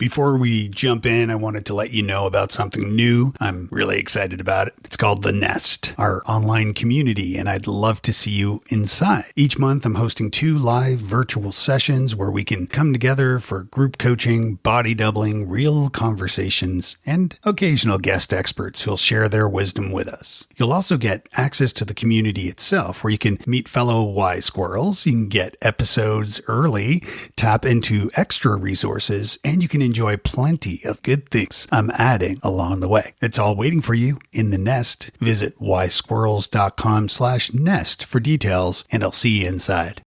Before we jump in, I wanted to let you know about something new. I'm really excited about it. It's called The Nest, our online community, and I'd love to see you inside. Each month, I'm hosting 2 live virtual sessions where we can come together for group coaching, body doubling, real conversations, and occasional guest experts who'll share their wisdom with us. You'll also get access to the community itself, where you can meet fellow Wise Squirrels, you can get episodes early, tap into extra resources, and you can enjoy plenty of good things I'm adding along the way. It's all waiting for you in the nest. Visit wisesquirrels.com/nest for details, and I'll see you inside.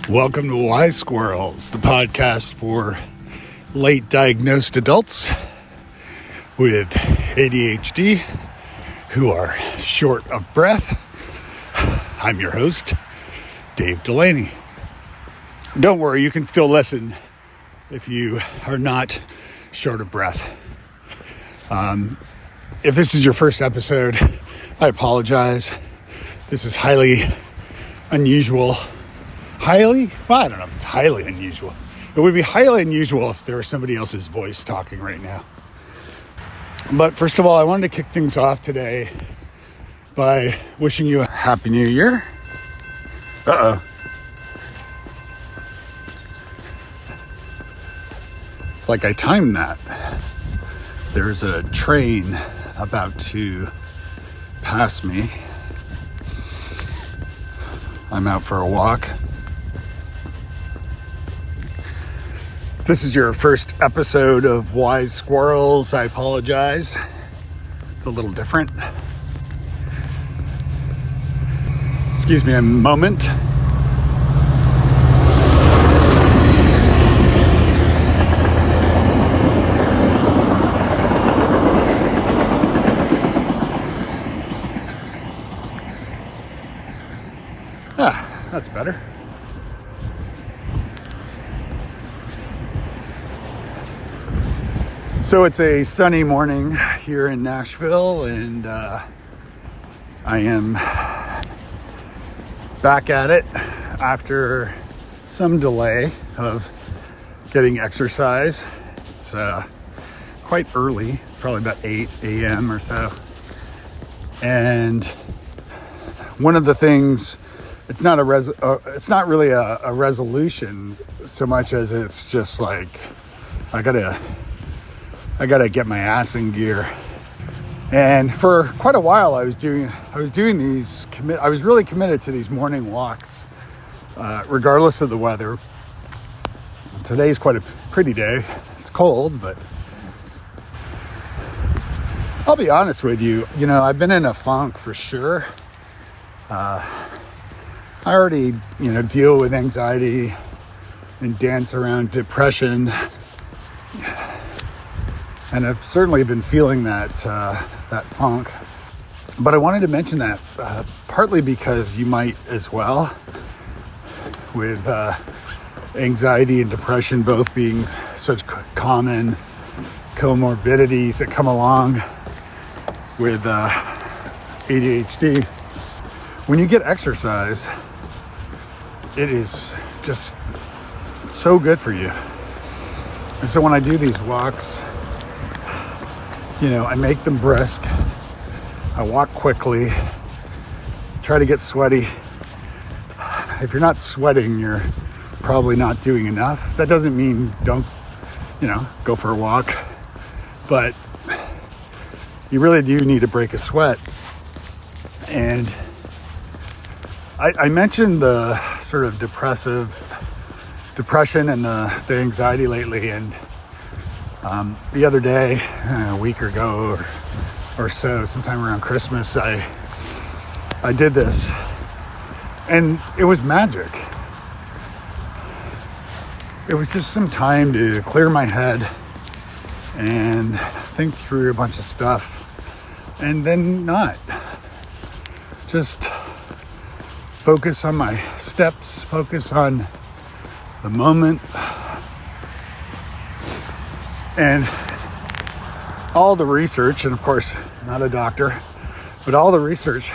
Welcome to Wise Squirrels, the podcast for late diagnosed adults with ADHD who are short of breath. I'm your host, Dave Delaney. Don't worry, you can still listen if you are not short of breath. If this is your first episode, I apologize. This is highly unusual. Well, I don't know if it's highly unusual. It would be highly unusual if there was somebody else's voice talking right now. But first of all, I wanted to kick things off today by wishing you a Happy New Year. It's like I timed that. There's a train about to pass me. I'm out for a walk. If this is your first episode of Wise Squirrels, I apologize. It's a little different. Excuse me a moment. That's better. So it's a sunny morning here in Nashville, and I am back at it after some delay of getting exercise. It's quite early, probably about 8 a.m. or so. And one of the things, it's not really a resolution so much as it's just like I gotta get my ass in gear. And for quite a while I was doing these I was really committed to these morning walks, regardless of the weather. Today's quite a pretty day. It's cold, but I'll be honest with you, I've been in a funk for sure. I already, deal with anxiety and dance around depression. And I've certainly been feeling that funk. But I wanted to mention that partly because you might as well, with anxiety and depression both being such common comorbidities that come along with ADHD. When you get exercise, it is just so good for you. And so when I do these walks, I make them brisk. I walk quickly, try to get sweaty. If you're not sweating, you're probably not doing enough. That doesn't mean don't, go for a walk, but you really do need to break a sweat. And I mentioned the sort of depression and the anxiety lately, and the other day, a week ago or so, sometime around Christmas, I did this, and it was magic. It was just some time to clear my head and think through a bunch of stuff, and then not just focus on my steps, focus on the moment, and all the research, and of course, not a doctor, But all the research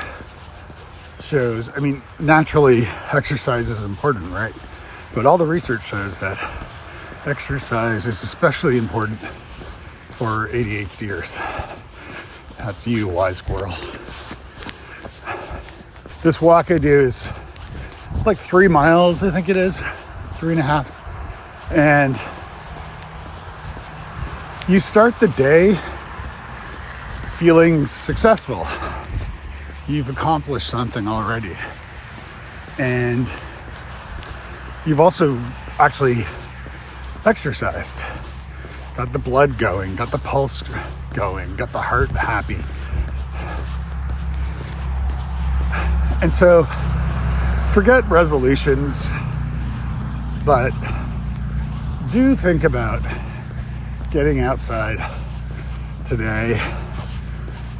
shows, I mean, naturally exercise is important, right? But all the research shows that exercise is especially important for ADHDers. That's you, Wise Squirrel. This walk I do is like 3 miles, I think it is, 3.5. And you start the day feeling successful. You've accomplished something already. And you've also actually exercised. Got the blood going, got the pulse going, got the heart happy. And so, forget resolutions, but do think about getting outside today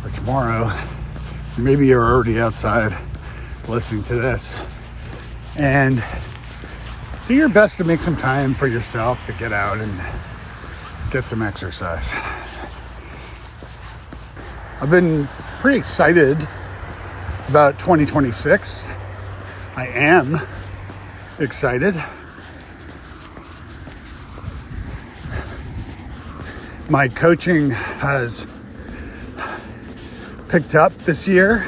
or tomorrow. Maybe you're already outside listening to this. And do your best to make some time for yourself to get out and get some exercise. I've been pretty excited about 2026. I am excited. My coaching has picked up this year,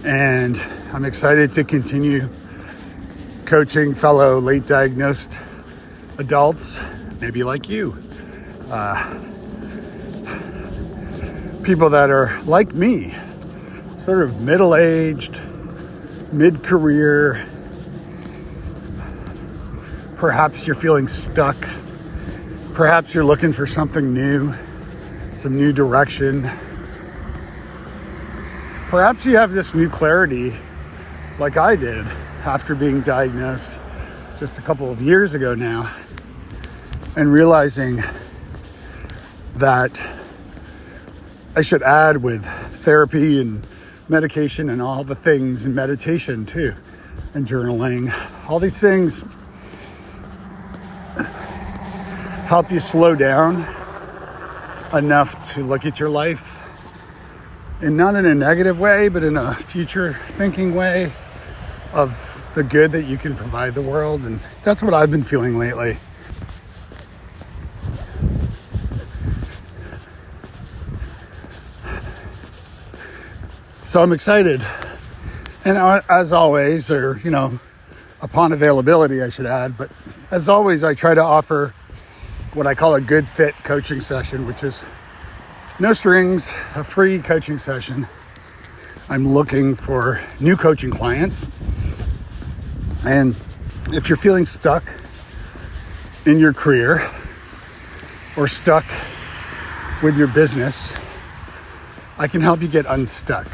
and I'm excited to continue coaching fellow late diagnosed adults, maybe like you. People that are like me, sort of middle-aged, mid-career. Perhaps you're feeling stuck. Perhaps you're looking for something new, some new direction. Perhaps you have this new clarity like I did after being diagnosed just a couple of years ago now, and realizing that I should add with therapy and medication and all the things, and meditation too, and journaling. All these things help you slow down enough to look at your life, and not in a negative way, but in a future thinking way of the good that you can provide the world. And that's what I've been feeling lately. So I'm excited. And as always, or, upon availability, I should add, but as always, I try to offer what I call a good fit coaching session, which is no strings, a free coaching session. I'm looking for new coaching clients. And if you're feeling stuck in your career or stuck with your business, I can help you get unstuck.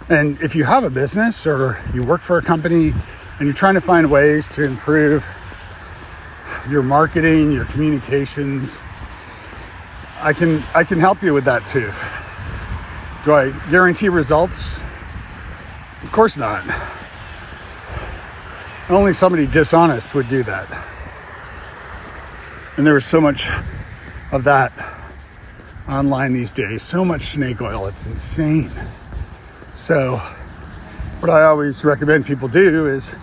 And if you have a business or you work for a company and you're trying to find ways to improve your marketing, your communications, I can help you with that too. Do I guarantee results? Of course not. Only somebody dishonest would do that. And there is so much of that online these days, so much snake oil, it's insane. So what I always recommend people do is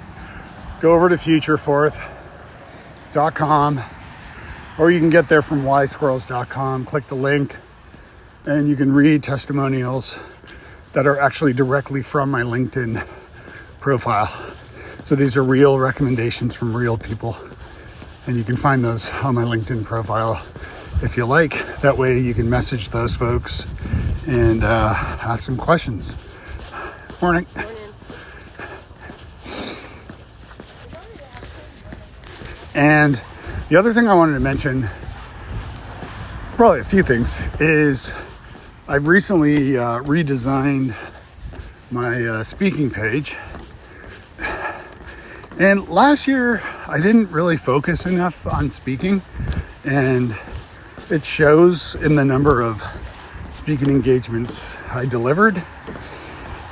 go over to futureforth.com, or you can get there from wisesquirrels.com, click the link, and you can read testimonials that are actually directly from my LinkedIn profile. So these are real recommendations from real people, and you can find those on my LinkedIn profile if you like. That way you can message those folks and ask some questions. Morning. And the other thing I wanted to mention, probably a few things, is I've recently redesigned my speaking page. And last year, I didn't really focus enough on speaking, and it shows in the number of speaking engagements I delivered.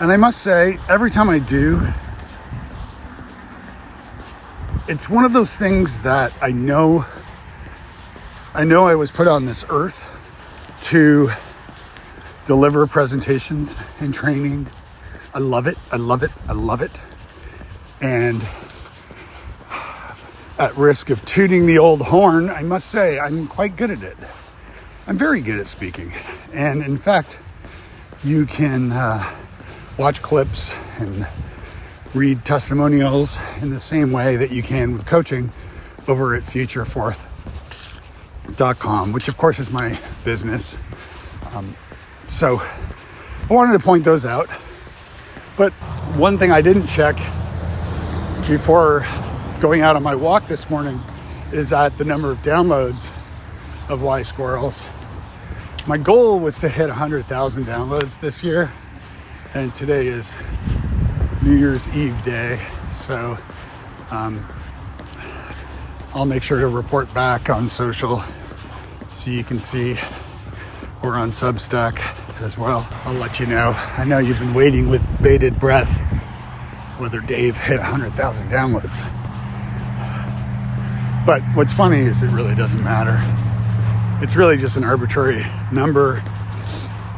And I must say, every time I do, it's one of those things that I know I was put on this earth to deliver presentations and training. I love it. I love it. I love it. And at risk of tooting the old horn, I must say I'm quite good at it. I'm very good at speaking. And in fact, you can watch clips and read testimonials in the same way that you can with coaching over at futurefourth.com, which of course is my business. So I wanted to point those out. But one thing I didn't check before going out on my walk this morning is at the number of downloads of Wise Squirrels. My goal was to hit 100,000 downloads this year, and today is New Year's Eve day, so I'll make sure to report back on social so you can see, or on Substack as well. I'll let you know. I know you've been waiting with bated breath whether Dave hit 100,000 downloads. But what's funny is it really doesn't matter. It's really just an arbitrary number,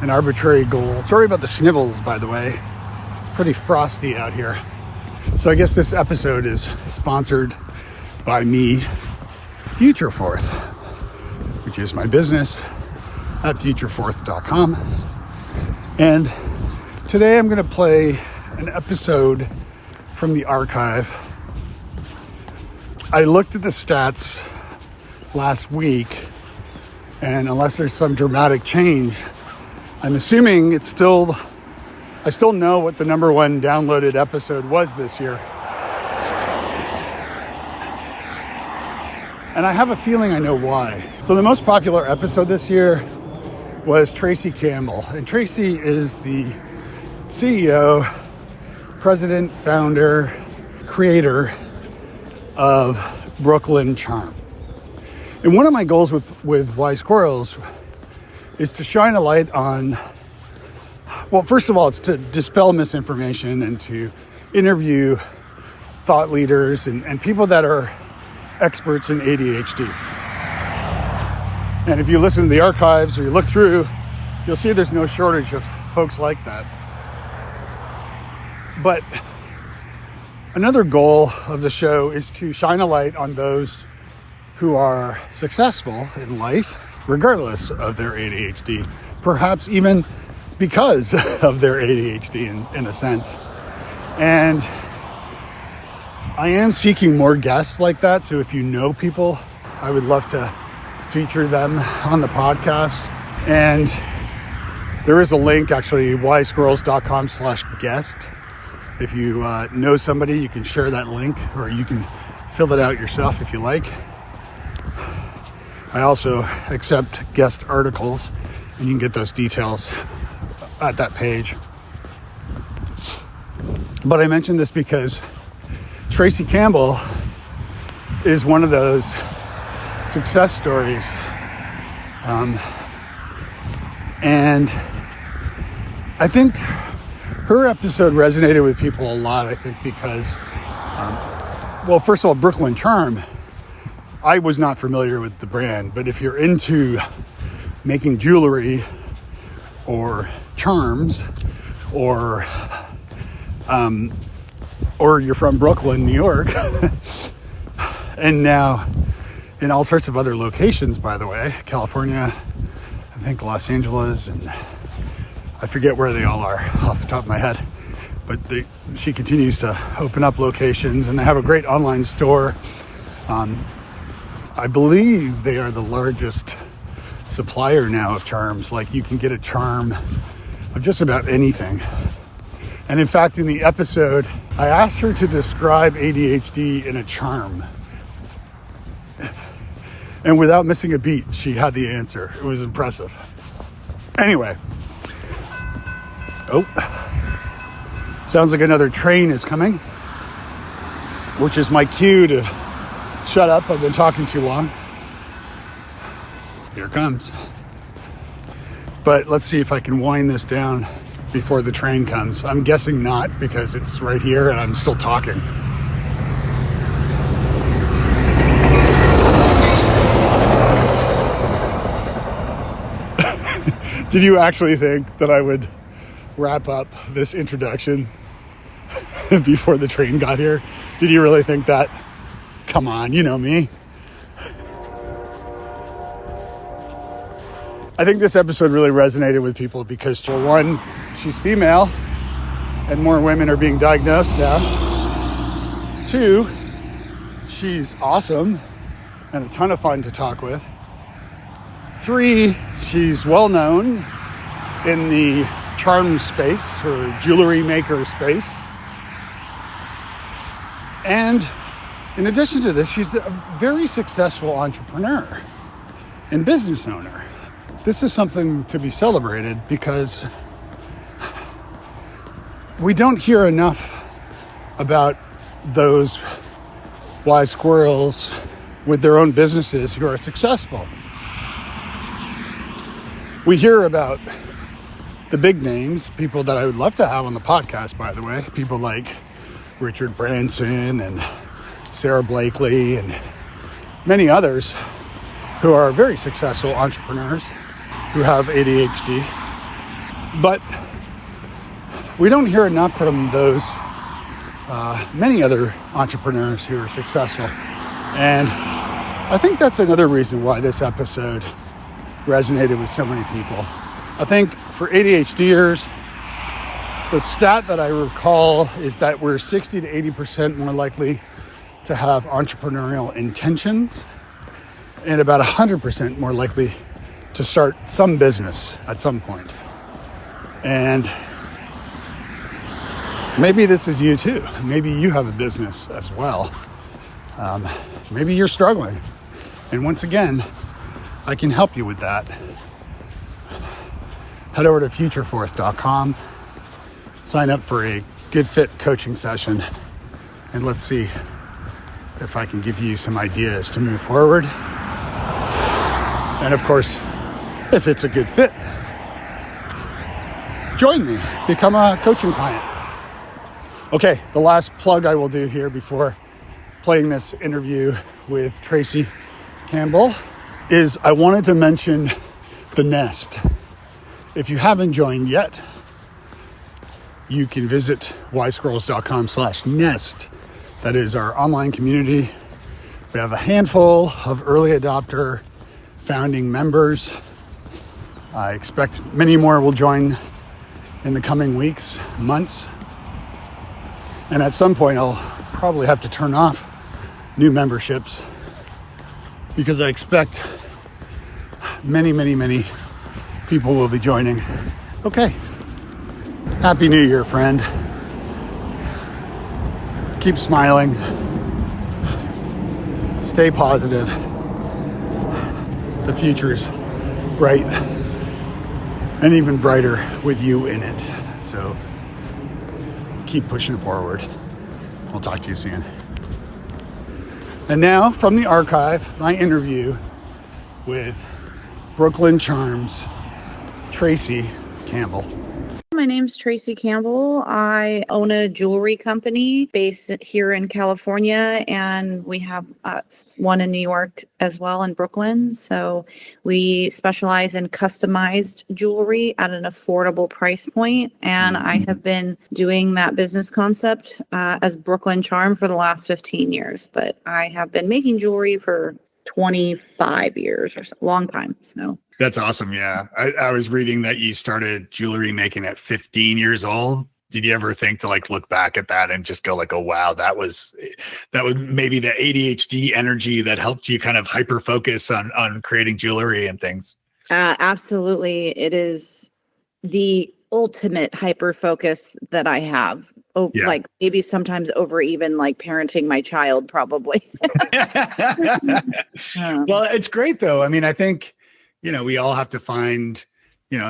an arbitrary goal. Sorry about the snivels, by the way. It's pretty frosty out here. So I guess this episode is sponsored by me, Future Fourth, which is my business at futurefourth.com. And today I'm going to play an episode from the archive. I looked at the stats last week, and unless there's some dramatic change, I'm assuming I still know what the number one downloaded episode was this year. And I have a feeling I know why. So the most popular episode this year was Tracie Campbell. And Tracie is the CEO, president, founder, creator of Brooklyn Charm. And one of my goals with Wise Squirrels is to shine a light on, well, first of all, it's to dispel misinformation and to interview thought leaders and people that are experts in ADHD. And if you listen to the archives or you look through, you'll see there's no shortage of folks like that. But another goal of the show is to shine a light on those who are successful in life, regardless of their ADHD, perhaps even because of their ADHD in a sense. And I am seeking more guests like that. So if you know people, I would love to feature them on the podcast. And there is a link, actually, wisesquirrels.com/guest. If you know somebody, you can share that link, or you can fill it out yourself if you like. I also accept guest articles, and you can get those details at that page. But I mentioned this because Tracie Campbell is one of those success stories. And I think her episode resonated with people a lot, I think, because, well, first of all, Brooklyn Charm, I was not familiar with the brand, but if you're into making jewelry or charms, or you're from Brooklyn, New York, and now in all sorts of other locations, by the way, California, I think Los Angeles, and I forget where they all are off the top of my head, but she continues to open up locations, and they have a great online store. I believe they are the largest supplier now of charms. Like, you can get a charm of just about anything. And in fact, in the episode, I asked her to describe ADHD in a charm. And without missing a beat, she had the answer. It was impressive. Anyway. Oh. Sounds like another train is coming, which is my cue to shut up. I've been talking too long. Here it comes. But let's see if I can wind this down before the train comes. I'm guessing not, because it's right here and I'm still talking. Did you actually think that I would wrap up this introduction before the train got here? Did you really think that? Come on, you know me. I think this episode really resonated with people because, for one, she's female and more women are being diagnosed now. Two, she's awesome and a ton of fun to talk with. Three, she's well known in the charm space or jewelry maker space. And in addition to this, she's a very successful entrepreneur and business owner. This is something to be celebrated because we don't hear enough about those wise squirrels with their own businesses who are successful. We hear about the big names, people that I would love to have on the podcast, by the way, people like Richard Branson and Sarah Blakely and many others who are very successful entrepreneurs who have ADHD. But we don't hear enough from those many other entrepreneurs who are successful. And I think that's another reason why this episode resonated with so many people. I think for ADHDers, the stat that I recall is that we're 60 to 80% more likely to have entrepreneurial intentions and about 100% more likely to start some business at some point. And maybe this is you too. Maybe you have a business as well. Maybe you're struggling. And once again, I can help you with that. Head over to futureforth.com, sign up for a good fit coaching session, and let's see if I can give you some ideas to move forward. And of course, if it's a good fit, join me, become a coaching client. Okay, the last plug I will do here before playing this interview with Tracie Campbell is I wanted to mention the Nest. If you haven't joined yet, you can visit wisesquirrels.com/nest. That is our online community. We have a handful of early adopter founding members. I expect many more will join in the coming weeks, months. And at some point, I'll probably have to turn off new memberships because I expect many people will be joining. Okay. Happy New Year, friend. Keep smiling. Stay positive. The future's bright and even brighter with you in it. So keep pushing forward. I'll talk to you soon. And now from the archive, my interview with Brooklyn Charms, Tracie Campbell. My name's Tracie Campbell. I own a jewelry company based here in California, and we have one in New York as well, in Brooklyn. So we specialize in customized jewelry at an affordable price point, and I have been doing that business concept as Brooklyn Charm for the last 15 years, but I have been making jewelry for 25 years or so, long time. So that's awesome. Yeah. I was reading that you started jewelry making at 15 years old. Did you ever think to look back at that and just go oh, wow, that was maybe the ADHD energy that helped you kind of hyper focus on creating jewelry and things? Absolutely. It is the ultimate hyper focus that I have. Oh, yeah. Maybe sometimes over even parenting my child, probably. Well, it's great though. I mean, I think, we all have to find,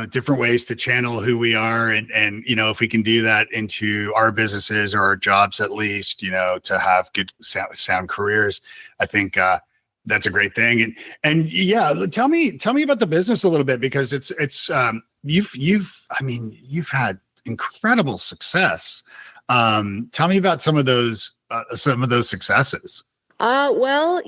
different ways to channel who we are. And, if we can do that into our businesses or our jobs, at least, to have good sound careers, I think, that's a great thing. And yeah, tell me about the business a little bit, because you've had incredible success. Tell me about some of those successes. Well,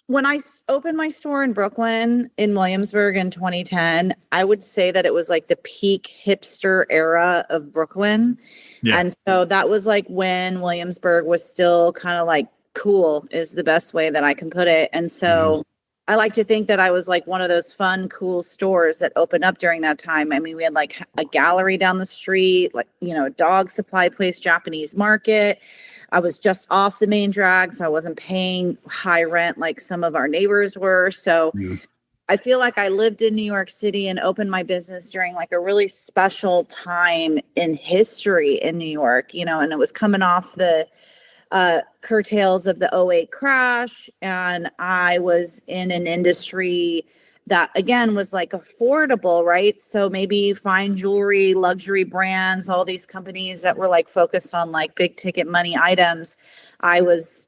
When I opened my store in Brooklyn in Williamsburg in 2010, I would say that it was like the peak hipster era of Brooklyn. Yeah. And so that was like when Williamsburg was still kind of like cool is the best way that I can put it. And so I like to think that I was like one of those fun, cool stores that opened up during that time. I mean, we had like a gallery down the street, like, dog supply place, Japanese market. I was just off the main drag, so I wasn't paying high rent like some of our neighbors were. So Mhm. I feel like I lived in New York City and opened my business during like a really special time in history in New York, and it was coming off the curtails of the '08 crash. And I was in an industry that again was like affordable, right? So maybe fine jewelry, luxury brands, all these companies that were like focused on like big ticket money items. I was,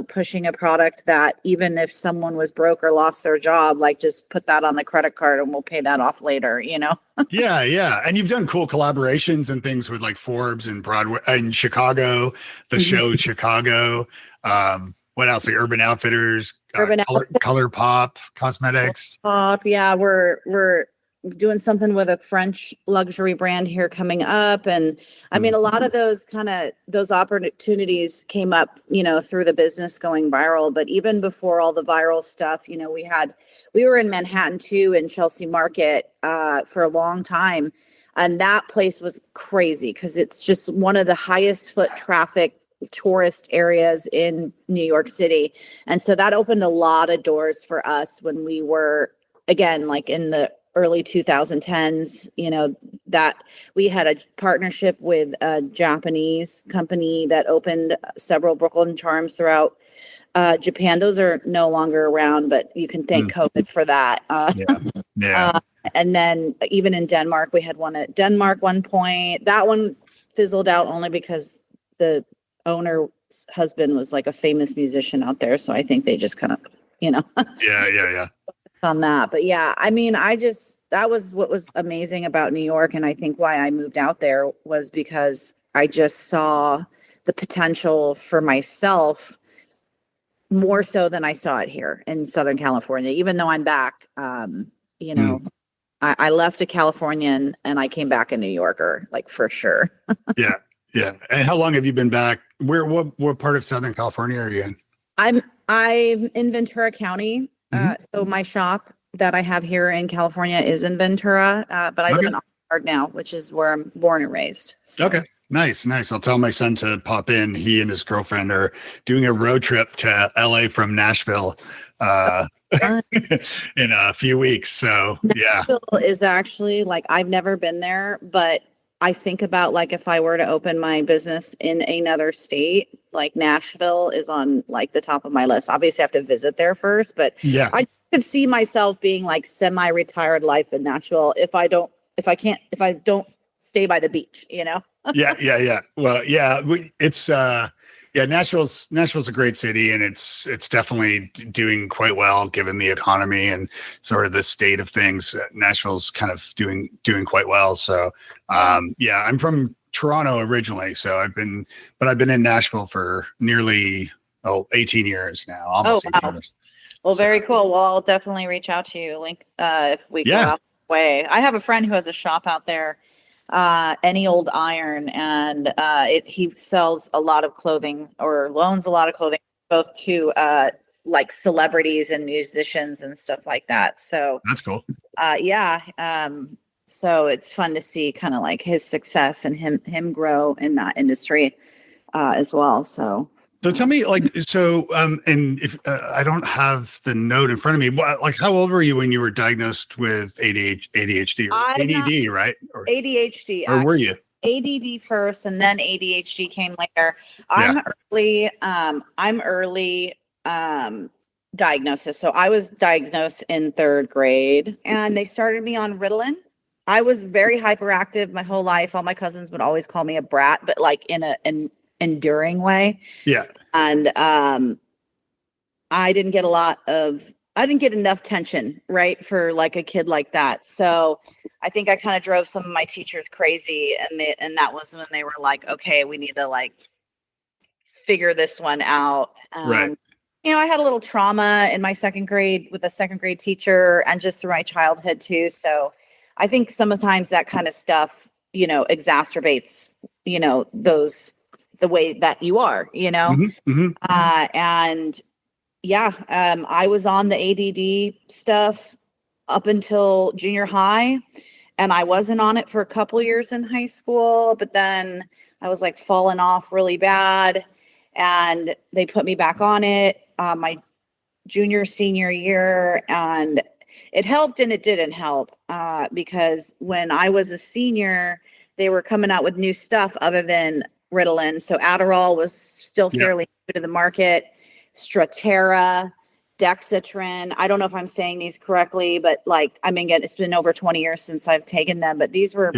pushing a product that even if someone was broke or lost their job, like just put that on the credit card and we'll pay that off later. Yeah, yeah. And you've done cool collaborations and things with like Forbes and Broadway and Chicago, the show Chicago. What else? Like Urban Outfitters, Urban Color Pop Cosmetics. Yeah, we're doing something with a French luxury brand here coming up. And I mean, a lot of those opportunities came up, through the business going viral. But even before all the viral stuff, we were in Manhattan too, in Chelsea Market, for a long time. And that place was crazy because it's just one of the highest foot traffic tourist areas in New York City. And so that opened a lot of doors for us when we were, again, like in the early 2010s, that we had a partnership with a Japanese company that opened several Brooklyn Charms throughout Japan. Those are no longer around, but you can thank COVID for that. Yeah. And then even in Denmark, we had one at Denmark one point. That one fizzled out only because the owner's husband was like a famous musician out there. So I think they just kind of, Yeah. on that. But yeah, I mean, that was what was amazing about New York. And I think why I moved out there was because I just saw the potential for myself more so than I saw it here in Southern California, even though I'm back. I left a Californian and I came back a New Yorker, like for sure. Yeah. And how long have you been back? What part of Southern California are you in? I'm in Ventura County. So my shop that I have here in California is in Ventura, but I live in Oxnard now, which is where I'm born and raised. So. Okay. Nice. I'll tell my son to pop in. He and his girlfriend are doing a road trip to LA from Nashville in a few weeks. So Nashville is actually like, I've never been there, but I think about like if I were to open my business in another state, like Nashville is on like the top of my list. Obviously I have to visit there first, but I could see myself being like semi-retired life in Nashville if I don't stay by the beach, Yeah. Well, it's Nashville's a great city, and it's definitely doing quite well given the economy and sort of the state of things. Nashville's kind of doing quite well. So, I'm from Toronto originally, so I've been in Nashville for nearly 18 years now, almost 18 years. Well, very cool. Well, I'll definitely reach out to you, Link, if we go out the way. I have a friend who has a shop out there, Any Old Iron, and he sells a lot of clothing or loans a lot of clothing, both to like celebrities and musicians and stuff like that. So that's cool. So it's fun to see kind of like his success and him grow in that industry as well. So tell me, and if I don't have the note in front of me, like how old were you when you were diagnosed with ADHD or ADD, right? Or ADHD. Or were you? ADD first, and then ADHD came later. I'm early diagnosis. So I was diagnosed in 3rd grade, and they started me on Ritalin. I was very hyperactive my whole life. All my cousins would always call me a brat, but like in an enduring way. Yeah. And I didn't get enough tension, right, for like a kid like that. So I think I kind of drove some of my teachers crazy, and that was when they were like, okay, we need to like figure this one out. Right. I had a little trauma in my second grade with a second grade teacher and just through my childhood too. So I think sometimes that kind of stuff, exacerbates, the way that you are, and yeah, I was on the ADD stuff up until junior high, and I wasn't on it for a couple years in high school, but then I was like falling off really bad, and they put me back on it my senior year, and it helped and it didn't help because when I was a senior, they were coming out with new stuff other than Ritalin. So Adderall was still fairly new to the market. Strattera, Dexatrin. I don't know if I'm saying these correctly, but it's been over 20 years since I've taken them, but these were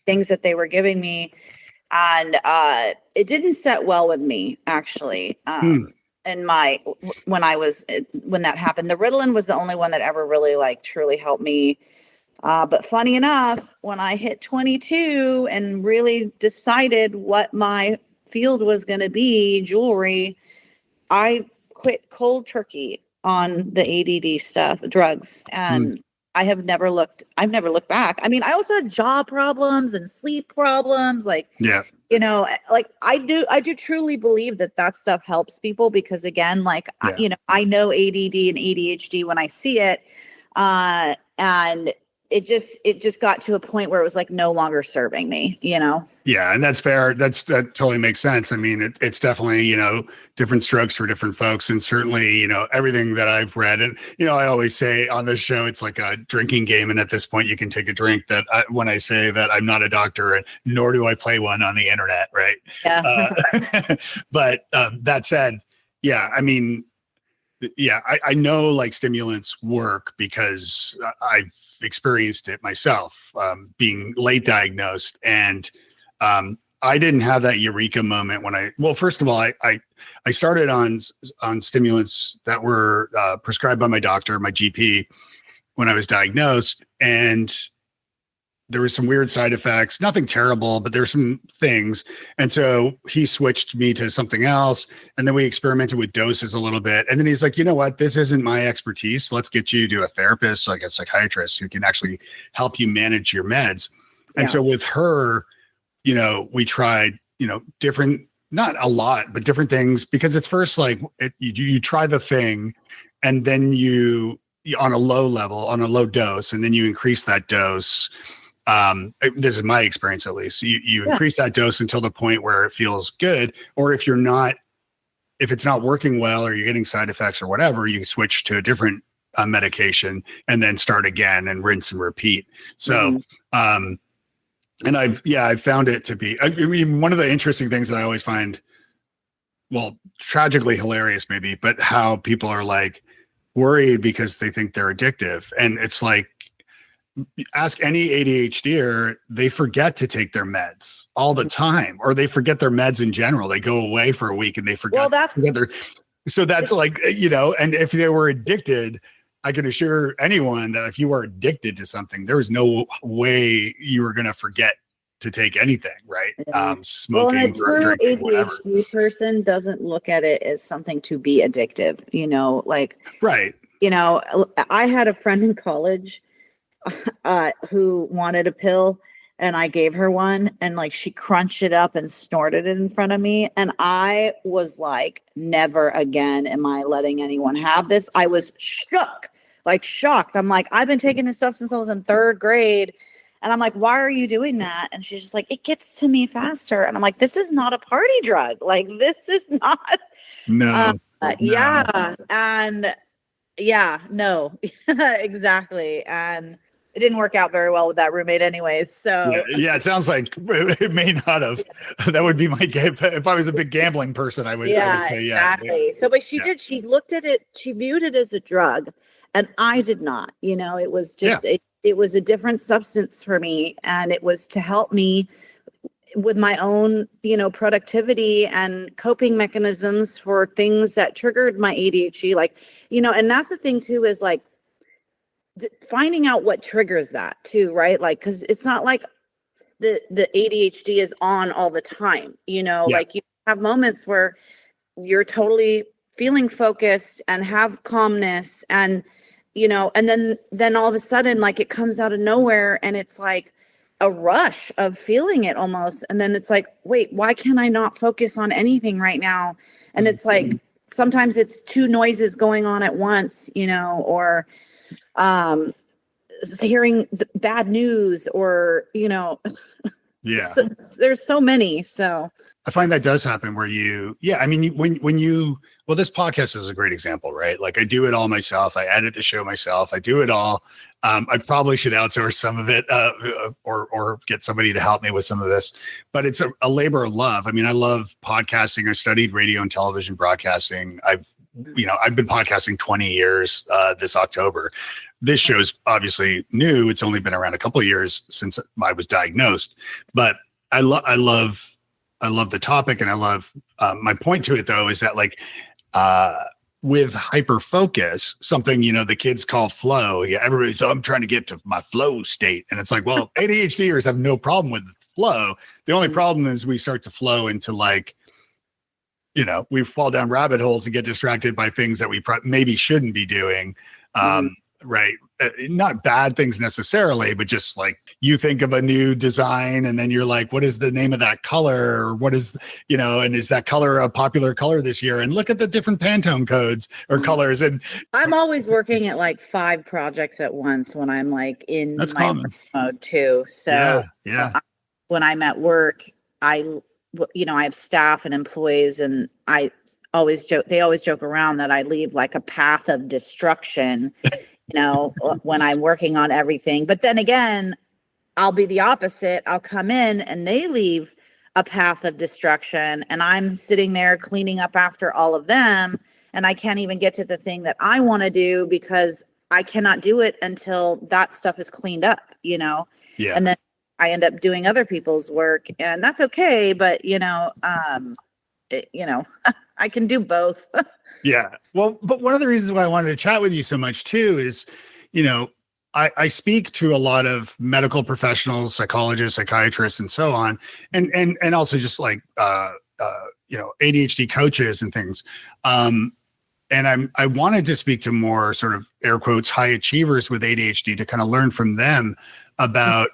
things that they were giving me. And it didn't set well with me, actually. And when that happened, the Ritalin was the only one that ever really truly helped me. But funny enough, when I hit 22 and really decided what my field was going to be, jewelry, I quit cold turkey on the ADD stuff, drugs. And I've never looked back. I mean, I also had jaw problems and sleep problems. I do truly believe that stuff helps people because again, I know ADD and ADHD when I see it. And it just got to a point where it was no longer serving me, Yeah. And that's fair. That totally makes sense. I mean, it's definitely, different strokes for different folks. And certainly, everything that I've read and, I always say on this show, it's like a drinking game. And at this point you can take a drink when I say that I'm not a doctor and nor do I play one on the internet. Right. Yeah. But that said, yeah, I mean, yeah, I know stimulants work because I've experienced it myself, being late diagnosed. And I didn't have that eureka moment first of all, I started on stimulants that were prescribed by my doctor, my GP, when I was diagnosed. And there were some weird side effects, nothing terrible, but there's some things. And so he switched me to something else. And then we experimented with doses a little bit. And then he's like, you know what, this isn't my expertise. Let's get you to a therapist, like a psychiatrist who can actually help you manage your meds. And so with her, we tried, different, not a lot, but different things because it's first you try the thing and then you on a low level, on a low dose, and then you increase that dose. This is my experience, at least. You increase that dose until the point where it feels good, or if it's not working well, or you're getting side effects or whatever, you switch to a different medication and then start again and rinse and repeat. So, and I've found it to be. I mean, one of the interesting things that I always find, well, tragically hilarious, maybe, but how people are worried because they think they're addictive, and it's ask any ADHDer, they forget to take their meds all the time, or they forget their meds in general. They go away for a week and they forget. So that's and if they were addicted, I can assure anyone that if you were addicted to something, there was no way you were going to forget to take anything, right? Smoking, well, a true drinking, whatever. ADHD person doesn't look at it as something to be addictive, right. I had a friend in college who wanted a pill, and I gave her one, and she crunched it up and snorted it in front of me, and I was like, never again am I letting anyone have this. I was shocked. I'm like, I've been taking this stuff since I was in third grade, and I'm like, why are you doing that? And she's just like, it gets to me faster. And I'm like, this is not a party drug. This is not. No. Yeah. And yeah, no, exactly. And it didn't work out very well with that roommate anyways. So yeah, it sounds like it may not have. That would be my game. If I was a big gambling person, I would say, exactly. Yeah. So, but she did, she looked at it, she viewed it as a drug, and I did not, it was just, it was a different substance for me. And it was to help me with my own, productivity and coping mechanisms for things that triggered my ADHD. And that's the thing too, is finding out what triggers that too, right? Because it's not like the ADHD is on all the time, you have moments where you're totally feeling focused and have calmness and, and then all of a sudden, like, it comes out of nowhere and it's like a rush of feeling it almost. And then it's like, wait, why can I not focus on anything right now? And it's like, sometimes it's two noises going on at once, or, hearing bad news or, Yeah. so, there's so many. So I find that does happen where I mean, well, this podcast is a great example, right? Like, I do it all myself. I edit the show myself. I do it all. I probably should outsource some of it, or get somebody to help me with some of this, but it's a labor of love. I mean, I love podcasting. I studied radio and television broadcasting. I've been podcasting 20 years, this October. This show's obviously new. It's only been around a couple of years since I was diagnosed, but I love the topic, and I love, my point to it though, is that, like, with hyper focus, something, the kids call flow. Yeah. Everybody's, I'm trying to get to my flow state. And it's like, well, ADHDers have no problem with flow. The only problem is we start to flow into, like, we fall down rabbit holes and get distracted by things that we maybe shouldn't be doing. Right. Not bad things necessarily, but just like, you think of a new design and then you're like, what is the name of that color? Or what is, and is that color a popular color this year? And look at the different Pantone codes or colors. And I'm always working at like 5 projects at once when I'm like in that's my common mode too. So yeah. When I'm at work, I have staff and employees, and they always joke around that I leave like a path of destruction, when I'm working on everything. But then again, I'll be the opposite. I'll come in and they leave a path of destruction, and I'm sitting there cleaning up after all of them. And I can't even get to the thing that I want to do because I cannot do it until that stuff is cleaned up, Yeah. And then I end up doing other people's work, and that's okay. But, I can do both. Yeah. Well, but one of the reasons why I wanted to chat with you so much too is, I speak to a lot of medical professionals, psychologists, psychiatrists, and so on, and also just like, ADHD coaches and things. And I wanted to speak to more sort of air quotes high achievers with ADHD to kind of learn from them about,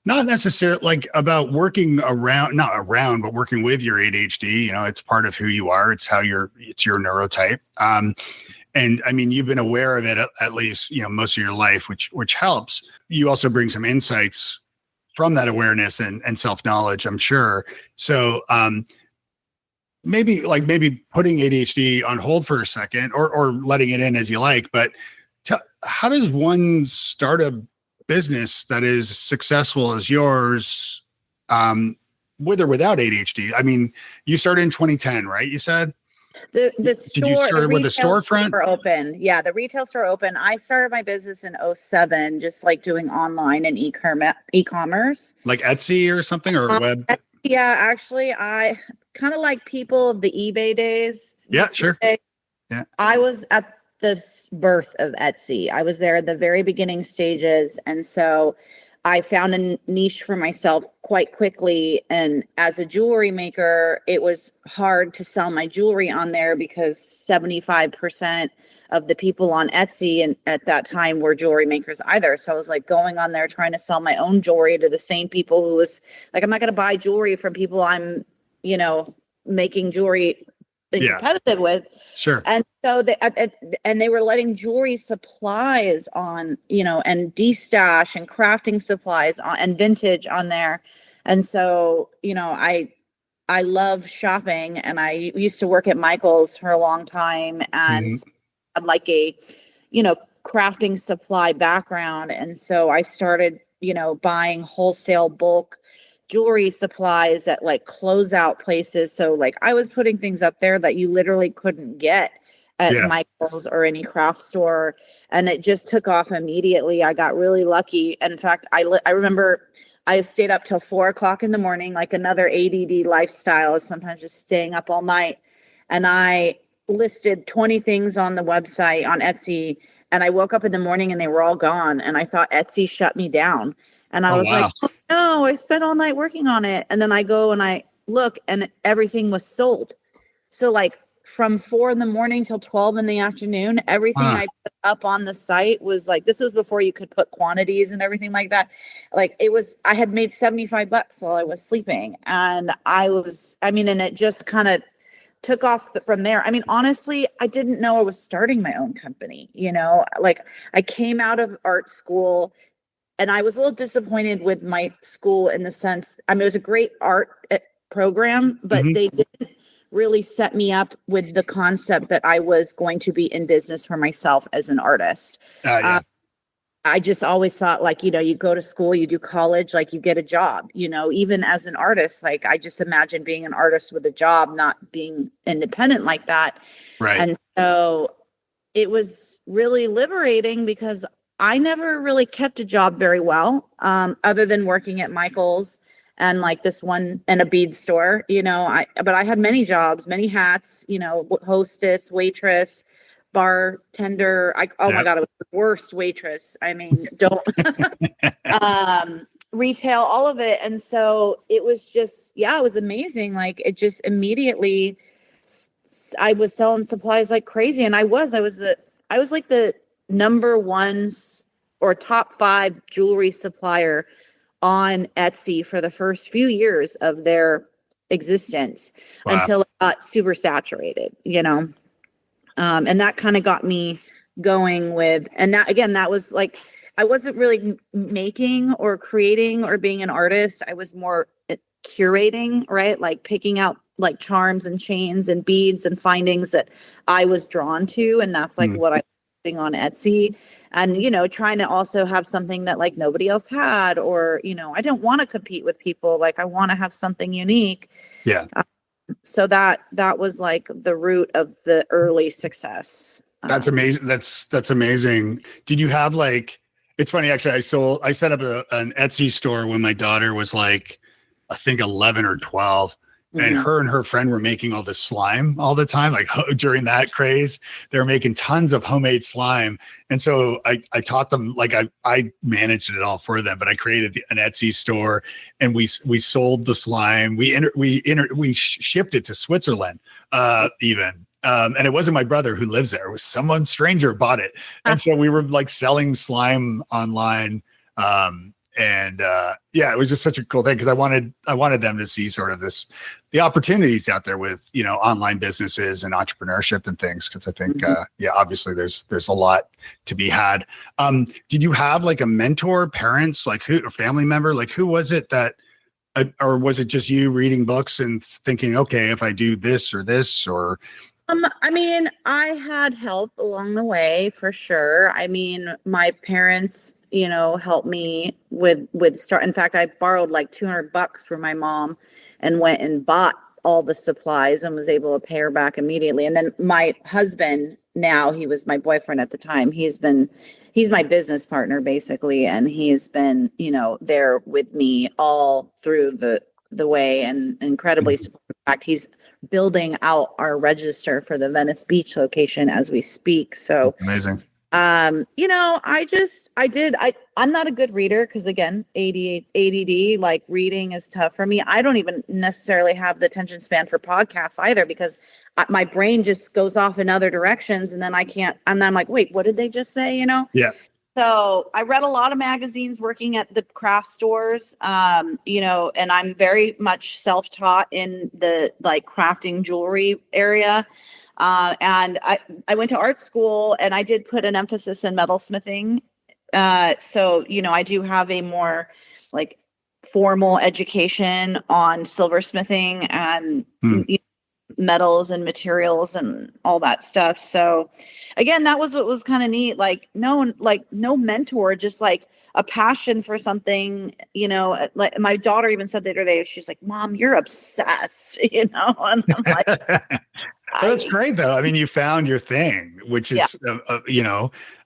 not necessarily like about working around, not around, but working with your ADHD. It's part of who you are. It's it's your neurotype. And I mean, you've been aware of it at least, most of your life, which helps. You also bring some insights from that awareness and self-knowledge, I'm sure. So maybe putting ADHD on hold for a second, or letting it in as you like, but how does one start a business that is successful as yours, with or without ADHD? I mean, you started in 2010, right? You said the did store, you start with a storefront? Open. Yeah, the retail store open. I started my business in 2007, just like doing online and e-commerce, like Etsy or something, or web. Yeah, actually, I kind of like people of the eBay days. Yeah, sure. Yeah, I was at the birth of Etsy. I was there at the very beginning stages. And so I found a niche for myself quite quickly. And as a jewelry maker, it was hard to sell my jewelry on there because 75% of the people on Etsy and at that time were jewelry makers either. So I was like going on there trying to sell my own jewelry to the same people who was like, I'm not going to buy jewelry from people I'm, making jewelry competitive with. Sure. And so they were letting jewelry supplies on, and destash and crafting supplies on, and vintage on there. And so, I love shopping, and I used to work at Michael's for a long time, and had like a, crafting supply background. And so I started, buying wholesale bulk jewelry supplies at like closeout places. So like I was putting things up there that you literally couldn't get at Michael's or any craft store. And it just took off immediately. I got really lucky. In fact, I remember I stayed up till 4:00 in the morning, like another ADD lifestyle is sometimes just staying up all night. And I listed 20 things on the website on Etsy. And I woke up in the morning and they were all gone. And I thought Etsy shut me down. And I was like, oh, no, I spent all night working on it. And then I go and I look and everything was sold. So like from 4 a.m. till 12 p.m. Everything I put up on the site was like, this was before you could put quantities and everything like that. Like I had made $75 while I was sleeping, and and it just kind of took off from there. I mean, honestly, I didn't know I was starting my own company, like I came out of art school and I was a little disappointed with my school in the sense, it was a great art program, but they didn't really set me up with the concept that I was going to be in business for myself as an artist. I just always thought, like, you go to school, you do college, like you get a job, even as an artist. Like, I just imagine being an artist with a job, not being independent like that. Right. And so it was really liberating because I never really kept a job very well, other than working at Michael's and like this one in a bead store, but I had many jobs, many hats, hostess, waitress, bartender. Oh my God, I was the worst waitress. I mean, retail, all of it. And so it was just, it was amazing. Like, it just immediately, I was selling supplies like crazy. And I was like the number one or top 5 jewelry supplier on Etsy for the first few years of their existence. Wow. Until it got super saturated, and that kind of got me going with, and that was like, I wasn't really making or creating or being an artist. I was more curating, right? Like picking out like charms and chains and beads and findings that I was drawn to. And that's like what I on Etsy, and trying to also have something that like nobody else had, or I don't want to compete with people. Like, I want to have something unique. So that was like the root of the early success. That's amazing. That's amazing. Did you have like, it's funny, actually, I set up an Etsy store when my daughter was like, I think 11 or 12. And her and her friend were making all this slime all the time. Like, during that craze, they were making tons of homemade slime. And so I taught them, like, I managed it all for them, but I created an Etsy store, and we sold the slime. We shipped it to Switzerland, even. And it wasn't my brother who lives there. It was someone stranger bought it. And so we were like selling slime online. It was just such a cool thing, because I wanted them to see sort of the opportunities out there with, online businesses and entrepreneurship and things. Cause I think, obviously there's a lot to be had. Did you have like a mentor, parents, like or family member? Like, who was it that, or was it just you reading books and thinking, okay, if I do this or this, or? I mean, I had help along the way for sure. I mean, my parents, helped me with start. In fact, I borrowed like $200 from my mom and went and bought all the supplies and was able to pay her back immediately. And then my husband, now he was my boyfriend at the time, he's my business partner basically. And he's been, there with me all through the way, and incredibly supportive. In fact, he's building out our register for the Venice Beach location as we speak. So that's amazing. I'm not a good reader because, again, ADD, like reading is tough for me. I don't even necessarily have the attention span for podcasts either, because my brain just goes off in other directions, and then and then I'm like, wait, what did they just say? Yeah. So I read a lot of magazines working at the craft stores, and I'm very much self-taught in the like crafting jewelry area. And I went to art school, and I did put an emphasis in metalsmithing. So, I do have a more like formal education on silversmithing and metals and materials and all that stuff. So again, that was what was kind of neat. Like no mentor, just like a passion for something, like my daughter even said the other day, she's like, Mom, you're obsessed, and I'm like, well, that's great though. I mean, you found your thing, which is,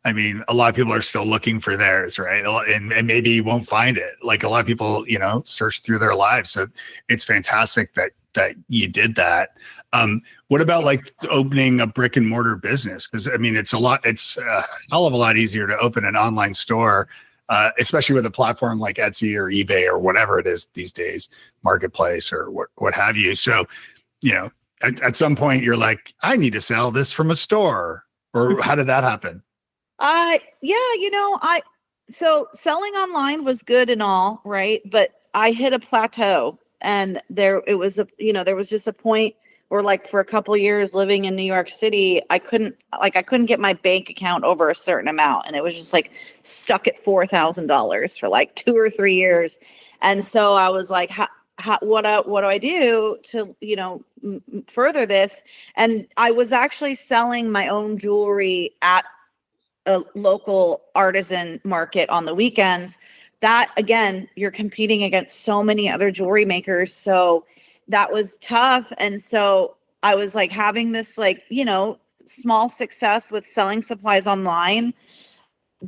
I mean, a lot of people are still looking for theirs, right? And maybe you won't find it. Like a lot of people, search through their lives. So it's fantastic that you did that. What about like opening a brick and mortar business? Because I mean, it's a hell of a lot easier to open an online store, especially with a platform like Etsy or eBay or whatever it is these days, marketplace or what have you. So, at some point you're like, I need to sell this from a store, or how did that happen? Yeah, so selling online was good and all, right? But I hit a plateau, and there was just a point where, like, for a couple of years living in New York City, I couldn't get my bank account over a certain amount, and it was just like stuck at $4,000 for like 2 or 3 years. And so I was like, what do I do to, further this? And I was actually selling my own jewelry at a local artisan market on the weekends. That, again, you're competing against so many other jewelry makers, so that was tough. And so I was like having this, like, small success with selling supplies online,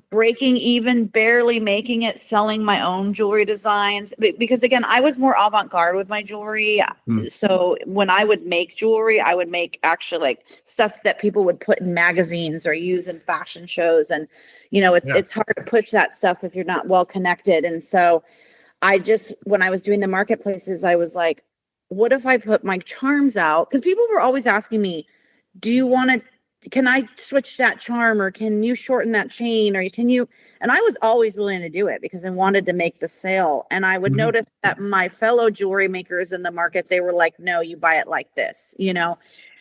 breaking even, barely making it, selling my own jewelry designs. Because again, I was more avant-garde with my jewelry. So when I would make jewelry, I would make actually like stuff that people would put in magazines or use in fashion shows. And, it's hard to push that stuff if you're not well connected. And so when I was doing the marketplaces, I was like, what if I put my charms out? Because people were always asking me, can I switch that charm, or can you shorten that chain, or and I was always willing to do it because I wanted to make the sale. And I would notice that my fellow jewelry makers in the market, they were like, no, you buy it like this,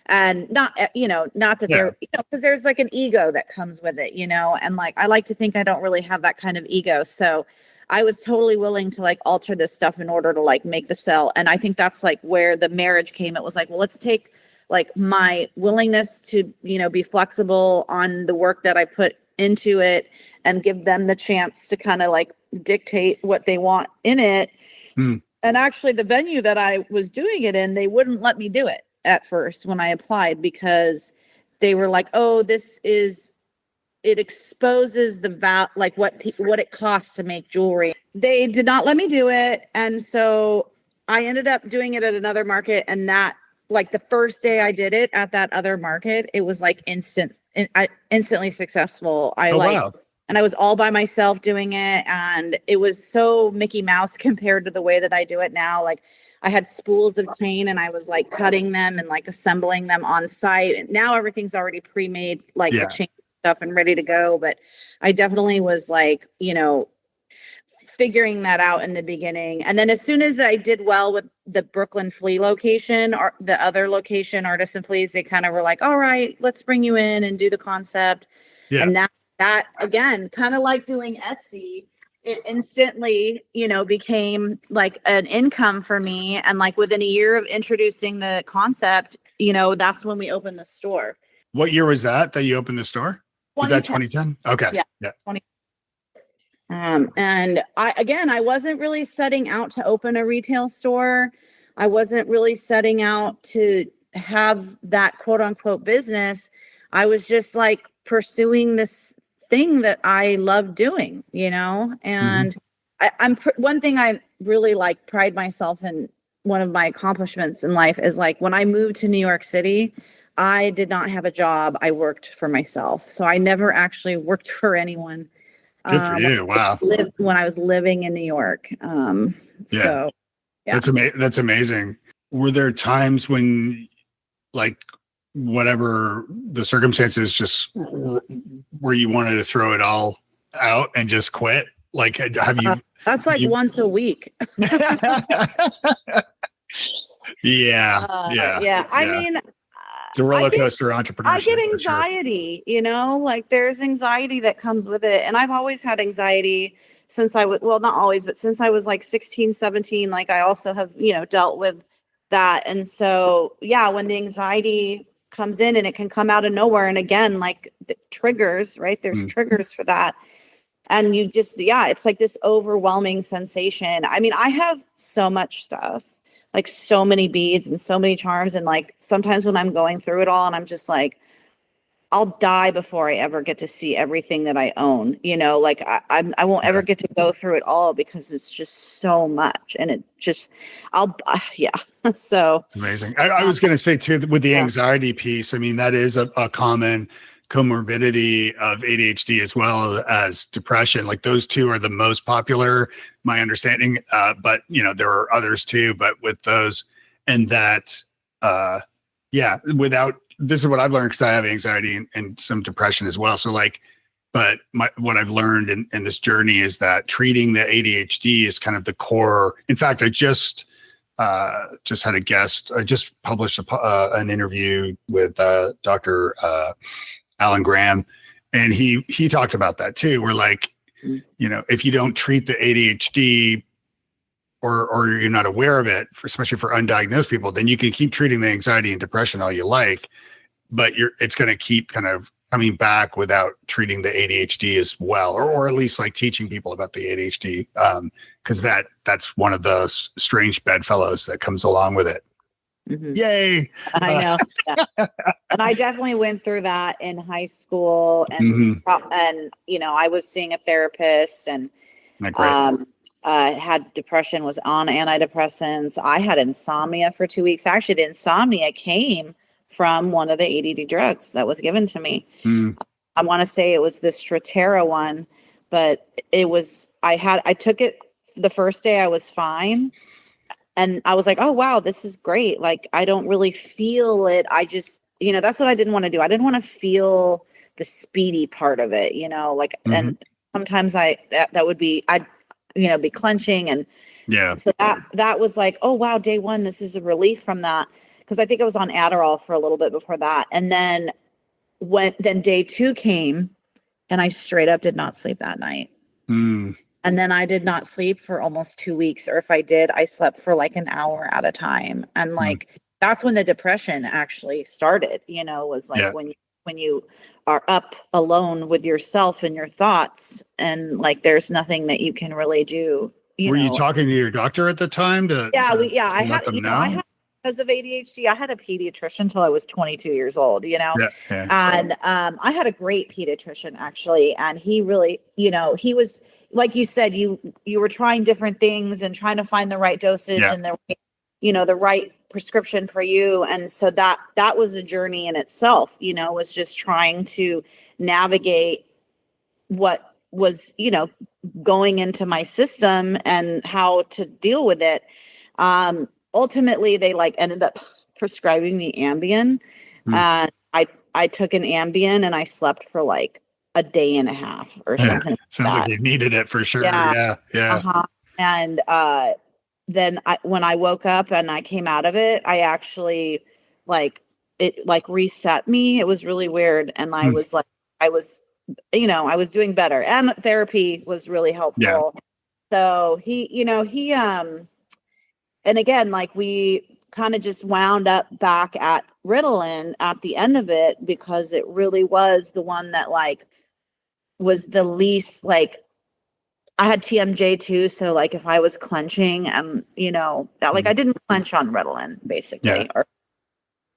and not that they're, because there's like an ego that comes with it, and like, I like to think I don't really have that kind of ego. So I was totally willing to like alter this stuff in order to like make the sale. And I think that's like where the marriage came. It was like, well, let's take like my willingness to, be flexible on the work that I put into it and give them the chance to kind of like dictate what they want in it. And actually the venue that I was doing it in, they wouldn't let me do it at first when I applied, because they were like, oh, it exposes like what it costs to make jewelry. They did not let me do it. And so I ended up doing it at another market, and that, like, the first day I did it at that other market, it was like instantly successful. Wow. And I was all by myself doing it. And it was so Mickey Mouse compared to the way that I do it now. Like, I had spools of chain and I was like cutting them and like assembling them on site. And now everything's already pre-made, like the chain stuff, and ready to go. But I definitely was like, figuring that out in the beginning. And then as soon as I did well with the Brooklyn flea location, or the other location, Artisan Fleas, they kind of were like, all right, let's bring you in and do the concept. And that again, kind of like doing Etsy, it instantly, became like an income for me. And like within a year of introducing the concept, that's when we opened the store. What year was that you opened the store? Was that 2010? Okay. Yeah. 20. And I wasn't really setting out to open a retail store. I wasn't really setting out to have that quote unquote business. I was just like pursuing this thing that I love doing, and one thing I really like pride myself in, one of my accomplishments in life is like when I moved to New York City, I did not have a job. I worked for myself. So I never actually worked for anyone. Good for you. Wow. When I was living in New York. So yeah. That's amazing. Were there times when, like, whatever the circumstances, just where you wanted to throw it all out and just quit? Like, have you? That's like once a week. Yeah. I mean, it's a roller coaster entrepreneurship. I get anxiety, like there's anxiety that comes with it. And I've always had anxiety since not always, but since I was like 16, 17, like I also have, dealt with that. And so, when the anxiety comes in, and it can come out of nowhere. And again, like the triggers, right? There's triggers for that. And you just, it's like this overwhelming sensation. I mean, I have so much stuff, like so many beads and so many charms. And like, sometimes when I'm going through it all, and I'm just like, I'll die before I ever get to see everything that I own, like I won't ever get to go through it all, because it's just so much. And it just, So it's amazing. I was going to say too, with the anxiety piece, I mean, that is a common comorbidity of ADHD as well as depression. Like those two are the most popular, my understanding. But there are others too, but with those, and that, Yeah, this is what I've learned because I have anxiety and some depression as well. So like, but what I've learned in this journey is that treating the ADHD is kind of the core. In fact, I just had a guest. I just published an interview with Dr. Alan Graham, and he talked about that too. Where like, if you don't treat the ADHD or you're not aware of it, especially for undiagnosed people, then you can keep treating the anxiety and depression all you like, but it's going to keep kind of coming back without treating the ADHD as well, or at least like teaching people about the ADHD, because that's one of the strange bedfellows that comes along with it. Mm-hmm. Yay! I know. Yeah. And I definitely went through that in high school, and I was seeing a therapist, and had depression, was on antidepressants. I had insomnia for 2 weeks. Actually, the insomnia came from one of the ADD drugs that was given to me. I want to say it was the Strattera one, but I took it the first day. I was fine. And I was like, oh, wow, this is great. Like, I don't really feel it. I just, that's what I didn't want to do. I didn't want to feel the speedy part of it, and sometimes that would be, I'd be clenching. And so that was like, oh, wow, day one, this is a relief from that. Cause I think I was on Adderall for a little bit before that. And then then day two came, and I straight up did not sleep that night. And then I did not sleep for almost 2 weeks. Or if I did, I slept for like an hour at a time. And that's when the depression actually started, was like when you are up alone with yourself and your thoughts, and like, there's nothing that you can really do. Were you talking to your doctor at the time to I let them know? Because of ADHD, I had a pediatrician until I was 22 years old, and I had a great pediatrician actually. And he really, he was, like you said, you were trying different things and trying to find the right dosage and the right prescription for you. And so that was a journey in itself, was just trying to navigate what was, going into my system and how to deal with it. Ultimately they ended up prescribing me Ambien. And I took an Ambien, and I slept for like a day and a half or something. Sounds like you needed it for sure. Yeah. And then when I woke up and I came out of it, I actually it reset me. It was really weird. And I was I was doing better, and therapy was really helpful. So he and again, we kind of just wound up back at Ritalin at the end of it, because it really was the one that was the least, I had TMJ too. So if I was clenching, and that I didn't clench on Ritalin basically, or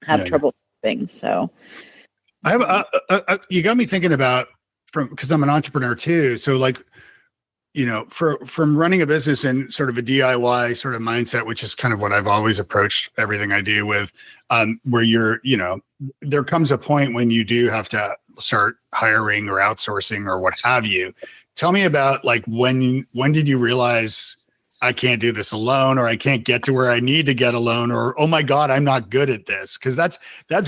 have trouble sleeping. So I have you got me thinking about, because I'm an entrepreneur too. So from running a business and sort of a DIY sort of mindset, which is kind of what I've always approached everything I do with, where you're, there comes a point when you do have to start hiring or outsourcing or what have you. Tell me about when did you realize I can't do this alone, or I can't get to where I need to get alone, or, oh my God, I'm not good at this. Cause that's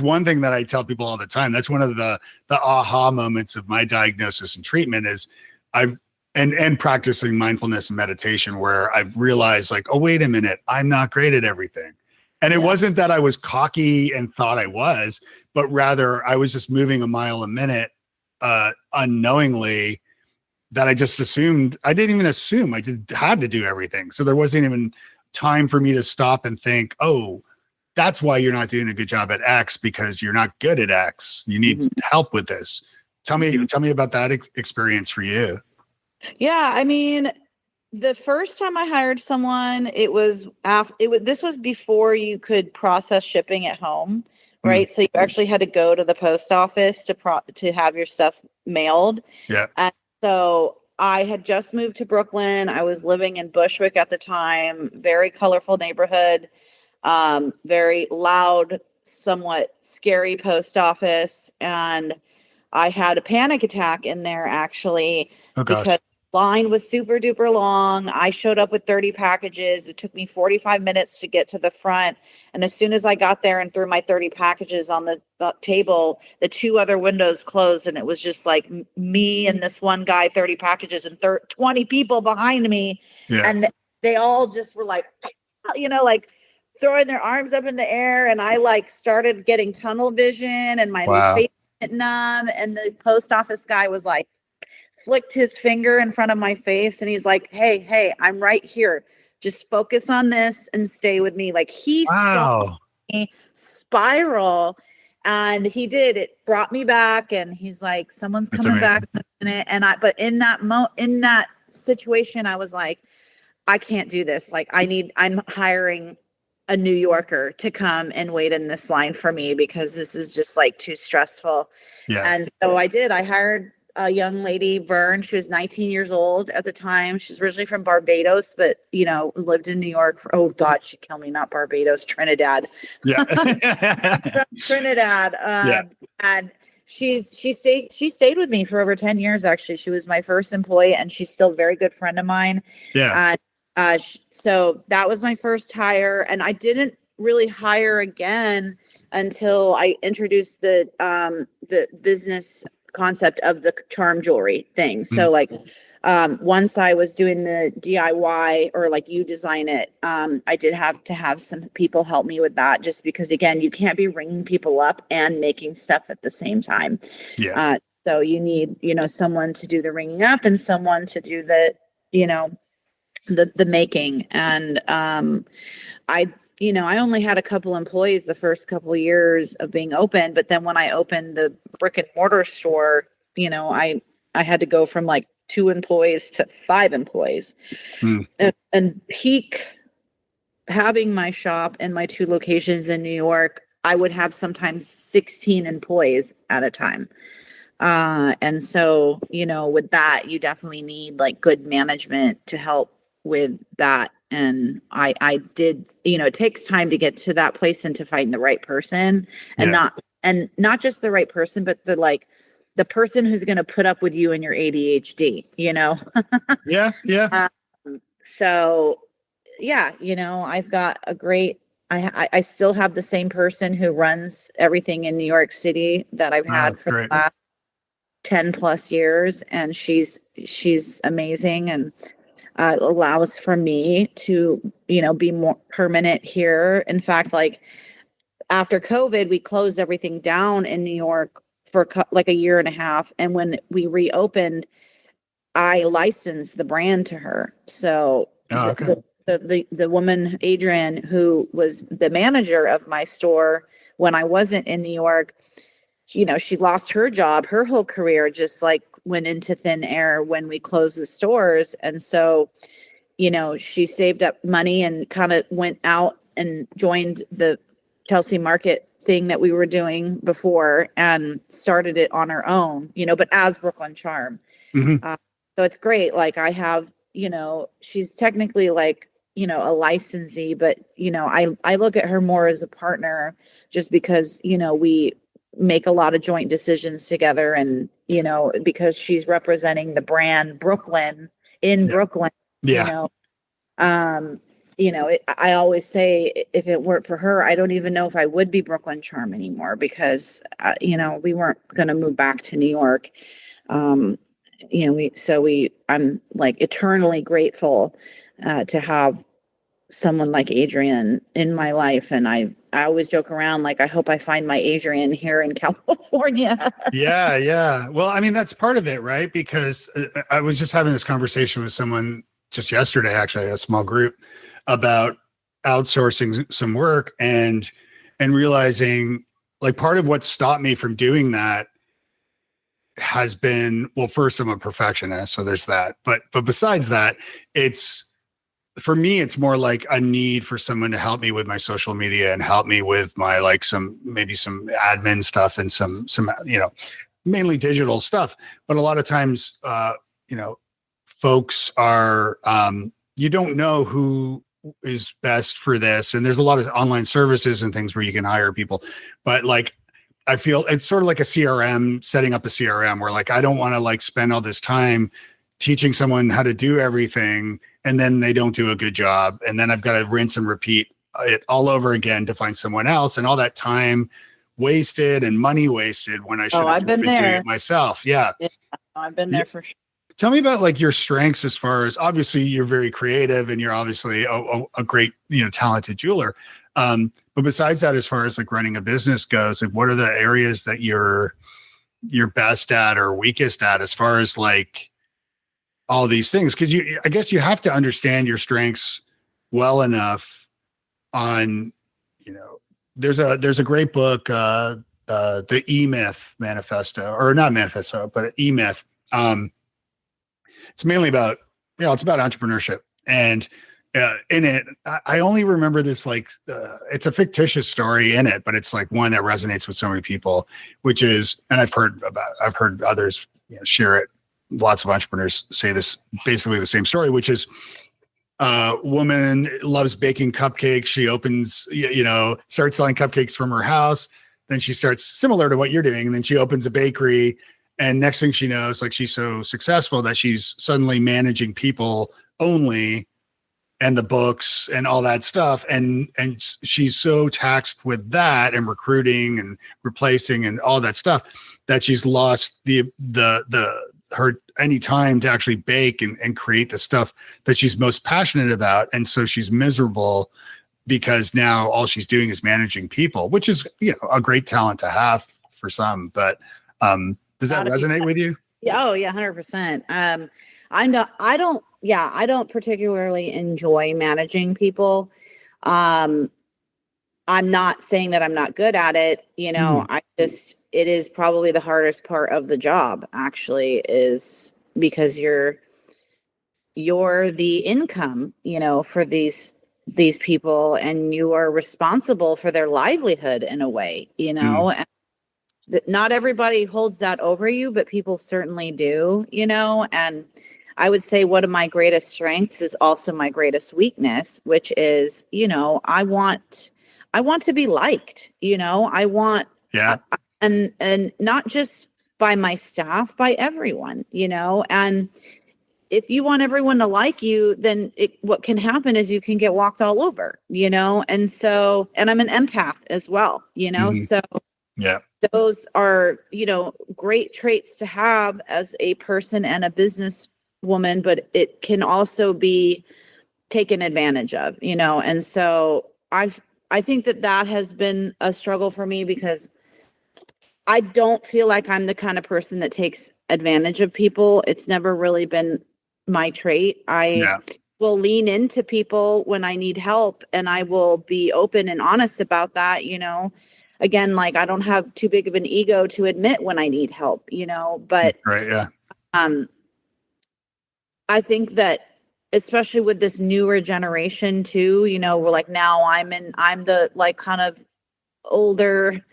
one thing that I tell people all the time. That's one of the aha moments of my diagnosis and treatment is and practicing mindfulness and meditation, where I've realized oh, wait a minute, I'm not great at everything. And it wasn't that I was cocky and thought I was, but rather I was just moving a mile a minute unknowingly, that I just assumed. I didn't even assume, I just had to do everything. So there wasn't even time for me to stop and think, oh, that's why you're not doing a good job at X, because you're not good at X. You need help with this. Tell me about that experience for you. Yeah, I mean, the first time I hired someone, this was before you could process shipping at home, right? So you actually had to go to the post office to have your stuff mailed. Yeah. And so I had just moved to Brooklyn. I was living in Bushwick at the time, very colorful neighborhood, very loud, somewhat scary post office. And I had a panic attack in there actually, because Line was super duper long. I showed up with 30 packages. It took me 45 minutes to get to the front. And as soon as I got there and threw my 30 packages on the table, the two other windows closed. And it was just like me and this one guy, 30 packages, and 20 people behind me. Yeah. And they all just were like, like throwing their arms up in the air. And I like started getting tunnel vision and my Wow. face went numb. And the post office guy was like, flicked his finger in front of my face and he's like, hey, I'm right here. Just focus on this and stay with me. Like he saw me spiral and he did. It brought me back and he's like, someone's coming back in a minute. And but in that situation, I was like, I can't do this. Like I'm hiring a New Yorker to come and wait in this line for me because this is just like too stressful. Yeah. And so I hired a young lady, Vern. She was 19 years old at the time. She's originally from Barbados, but lived in New York for, oh God, she'd kill me. Not Barbados, Trinidad. Yeah. From Trinidad. And she stayed with me for over 10 years. Actually, she was my first employee and she's still a very good friend of mine. Yeah. So that was my first hire and I didn't really hire again until I introduced the business concept of the charm jewelry thing. So like once I was doing the DIY or like you design it, I did have to have some people help me with that just because again, you can't be ringing people up and making stuff at the same time. Yeah. So you need, someone to do the ringing up and someone to do the making. And I only had a couple employees the first couple of years of being open, but then when I opened the brick and mortar store, I had to go from like 2 employees to 5 employees. And peak having my shop and my 2 locations in New York, I would have sometimes 16 employees at a time. And so, with that, you definitely need like good management to help with that. And I did, it takes time to get to that place and to find the right person and not just the right person, but the person who's going to put up with you and your ADHD, Yeah. Yeah. So yeah, I've got a great, I still have the same person who runs everything in New York City that I've had for the last 10 plus years. And she's amazing. And allows for me to, be more permanent here. In fact, like after COVID, we closed everything down in New York for like a year and a half. And when we reopened, I licensed the brand to her. So the woman, Adrian, who was the manager of my store when I wasn't in New York, she lost her job. Her whole career just like went into thin air when we closed the stores. And so, she saved up money and kind of went out and joined the Chelsea Market thing that we were doing before and started it on her own, but as Brooklyn Charm. So it's great. Like I have, she's technically like, a licensee, but, I look at her more as a partner just because, we make a lot of joint decisions together and, because she's representing the brand Brooklyn in Brooklyn, I always say if it weren't for her, I don't even know if I would be Brooklyn Charm anymore because, we weren't going to move back to New York. I'm like eternally grateful to have someone like Adrian in my life. And I always joke around, like, I hope I find my Adrian here in California. Yeah. Well, I mean, that's part of it, right? Because I was just having this conversation with someone just yesterday, actually, a small group, about outsourcing some work and realizing like part of what stopped me from doing that has been, well, first I'm a perfectionist, so there's that. But besides that, for me, it's more like a need for someone to help me with my social media and help me with my, like maybe some admin stuff and some, mainly digital stuff. But a lot of times, folks are, you don't know who is best for this. And there's a lot of online services and things where you can hire people, but like, I feel it's sort of like a CRM, setting up a CRM where like, I don't want to like spend all this time teaching someone how to do everything and then they don't do a good job. And then I've got to rinse and repeat it all over again to find someone else, and all that time wasted and money wasted when I should have I've just been been doing there. it myself. Yeah. Yeah, I've been there for sure. Tell me about like your strengths, as far as, obviously you're very creative and you're obviously a great, talented jeweler. But besides that, as far as like running a business goes, like what are the areas that you're best at or weakest at, as far as like all these things? Cause I guess you have to understand your strengths well enough on, there's a great book, the E-Myth manifesto, or not manifesto, but E-Myth. It's mainly about, it's about entrepreneurship. And in it, I only remember this, like, it's a fictitious story in it, but it's like one that resonates with so many people, which is, and I've heard others share it. Lots of entrepreneurs say this, basically the same story, which is, woman loves baking cupcakes. She opens, starts selling cupcakes from her house. Then she starts, similar to what you're doing, and then she opens a bakery. And next thing she knows, like, she's so successful that she's suddenly managing people only, and the books and all that stuff. And she's so taxed with that and recruiting and replacing and all that stuff that she's lost her any time to actually bake and create the stuff that she's most passionate about. And so she's miserable because now all she's doing is managing people, which is, a great talent to have for some. But does that resonate with you? Yeah. Oh yeah. 100%. I don't particularly enjoy managing people. I'm not saying that I'm not good at it. It is probably the hardest part of the job, actually, is because you're the income, for these people, and you are responsible for their livelihood in a way, and not everybody holds that over you, but people certainly do, and I would say one of my greatest strengths is also my greatest weakness, which is, I want to be liked, I want, and not just by my staff, by everyone, and if you want everyone to like you, then what can happen is you can get walked all over, and so, and I'm an empath as well, so yeah, those are, great traits to have as a person and a business woman, but it can also be taken advantage of, and so I think that has been a struggle for me, because I don't feel like I'm the kind of person that takes advantage of people. It's never really been my trait. I will lean into people when I need help, and I will be open and honest about that, again, like, I don't have too big of an ego to admit when I need help, but right. Yeah. I think that especially with this newer generation too, we're like, now I'm the, like, kind of older,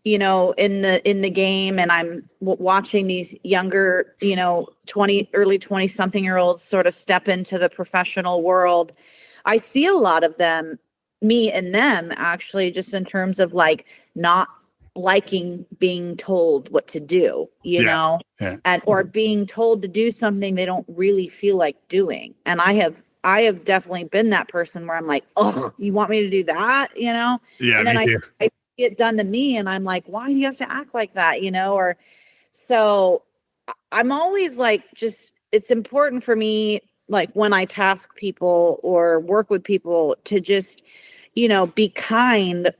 in the game, and I'm watching these younger, early 20 something year olds sort of step into the professional world. I see a lot of them, me and them, actually, just in terms of like not liking being told what to do, and or being told to do something they don't really feel like doing. And I have definitely been that person where I'm like, oh, you want me to do that, Yeah, and then me too. I get done to me, and I'm like, why do you have to act like that, or so I'm always like, just, it's important for me, like, when I task people or work with people, to just, be kind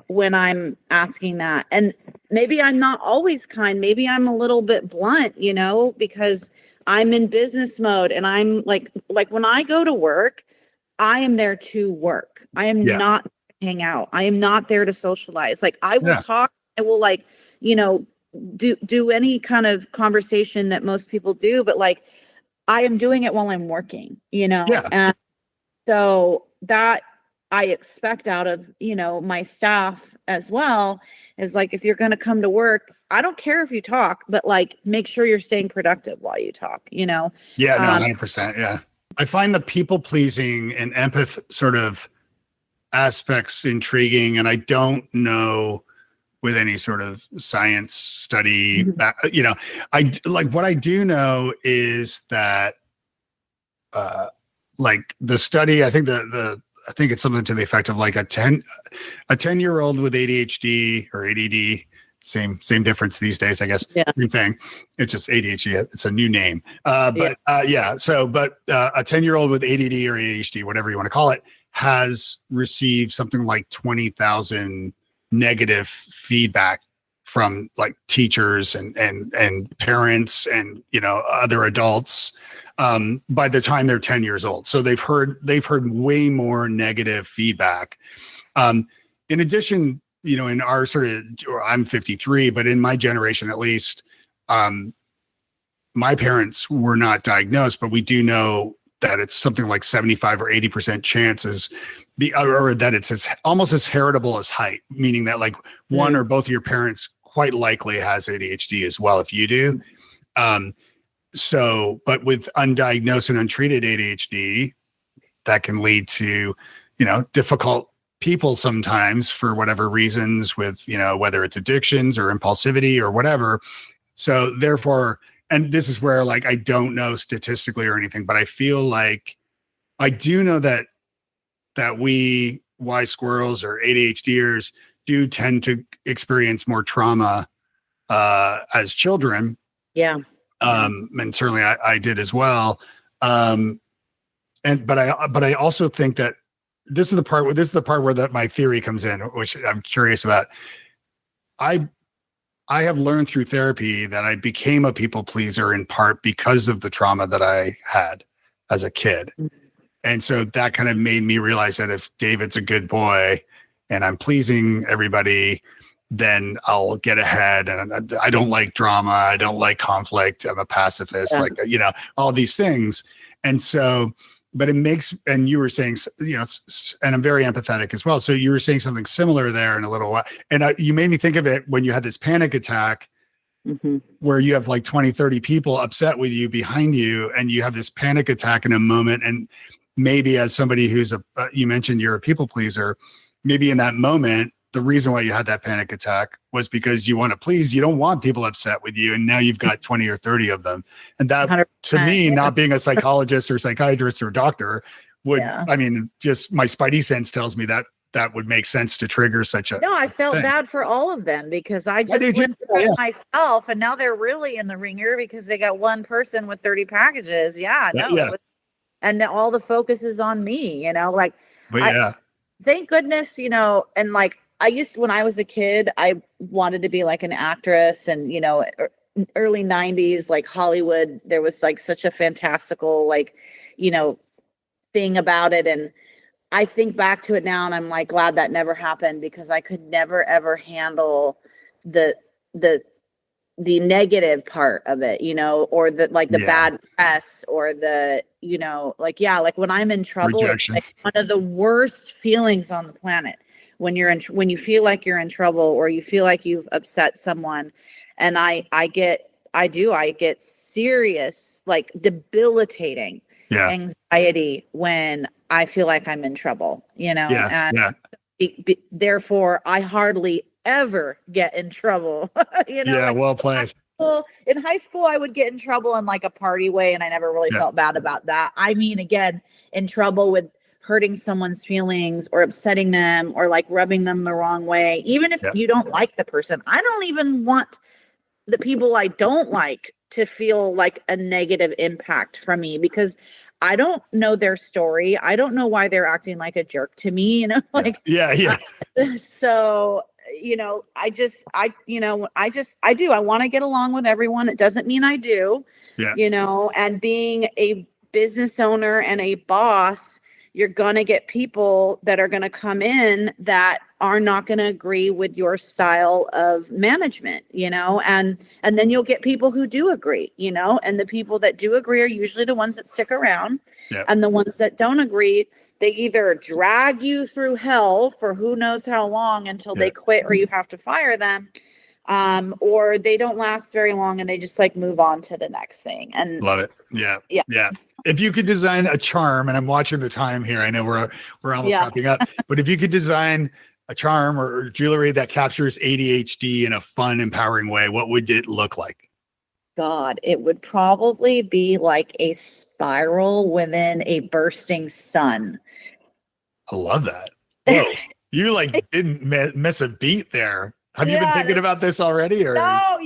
when I'm asking that. And maybe I'm not always kind. Maybe I'm a little bit blunt, because I'm in business mode, and I'm like when I go to work, I am there to work. I am not to hang out. I am not there to socialize. Like, I will talk. I will, like, do any kind of conversation that most people do, but like, I am doing it while I'm working, and so that I expect out of, my staff as well, is like, if you're going to come to work, I don't care if you talk, but like, make sure you're staying productive while you talk, Yeah, no, 100%. Yeah. I find the people pleasing and empath sort of aspects intriguing, and I don't know with any sort of science study. Mhm. What I do know is that like the study, I think I think it's something to the effect of like a 10-year-old with ADHD or ADD, same difference these days, I guess. Yeah. Same thing. It's just ADHD. It's a new name. A 10-year-old with ADD or ADHD, whatever you want to call it, has received something like 20,000 negative feedback from like teachers and parents and other adults by the time they're 10 years old. So they've heard way more negative feedback. In addition, in our sort of, I'm 53, but in my generation at least, my parents were not diagnosed, but we do know that it's something like 75 or 80% chances or that it's almost as heritable as height, meaning that like one or both of your parents quite likely has ADHD as well if you do. But with undiagnosed and untreated ADHD, that can lead to, difficult people sometimes for whatever reasons with, whether it's addictions or impulsivity or whatever. So therefore, and this is where like, I don't know statistically or anything, but I feel like I do know that we Wise Squirrels or ADHDers do tend to experience more trauma as children. Yeah. And certainly I did as well. But I also think that this is the part where my theory comes in, which I'm curious about. I have learned through therapy that I became a people pleaser in part because of the trauma that I had as a kid. And so that kind of made me realize that if David's a good boy and I'm pleasing everybody, then I'll get ahead. And I don't like drama. I don't like conflict. I'm a pacifist, all these things. And so, but it makes, and you were saying, and I'm very empathetic as well. So you were saying something similar there in a little while. And you made me think of it when you had this panic attack where you have like 20, 30 people upset with you behind you, and you have this panic attack in a moment. And maybe as somebody who's you mentioned you're a people pleaser, maybe in that moment, the reason why you had that panic attack was because you want to please, you don't want people upset with you. And now you've got 20 or 30 of them. And that to me, not being a psychologist or psychiatrist or doctor I mean, just my spidey sense tells me that would make sense to trigger such a. No, I felt bad for all of them because I just went through it myself, and now they're really in the ringer because they got one person with 30 packages. And all the focus is on me, thank goodness, and like, when I was a kid, I wanted to be like an actress, and, early 90s, like Hollywood, there was like such a fantastical, thing about it. And I think back to it now and I'm like, glad that never happened, because I could never, ever handle the negative part of it, or the bad press, or the, when I'm in trouble, it's like one of the worst feelings on the planet when you feel like you're in trouble, or you feel like you've upset someone. And I get serious, like debilitating anxiety when I feel like I'm in trouble, therefore I hardly ever get in trouble. Well played. In high school, I would get in trouble in like a party way, and I never really felt bad about that. I mean, again, in trouble with hurting someone's feelings or upsetting them or like rubbing them the wrong way, even if you don't like the person. I don't even want the people I don't like to feel like a negative impact from me, because I don't know their story. I don't know why they're acting like a jerk to me, So, I want to get along with everyone. It doesn't mean I do, and being a business owner and a boss, you're going to get people that are going to come in that are not going to agree with your style of management, and then you'll get people who do agree, and the people that do agree are usually the ones that stick around, and the ones that don't agree, they either drag you through hell for who knows how long until they quit or you have to fire them, or they don't last very long and they just like move on to the next thing. And love it. Yeah. If you could design a charm, and I'm watching the time here, I know we're almost wrapping up, but if you could design a charm or jewelry that captures ADHD in a fun, empowering way, what would it look like? God, it would probably be like a spiral within a bursting sun. I love that. Whoa. You like didn't miss a beat there. Have you been Yeah, thinking about this already or? no,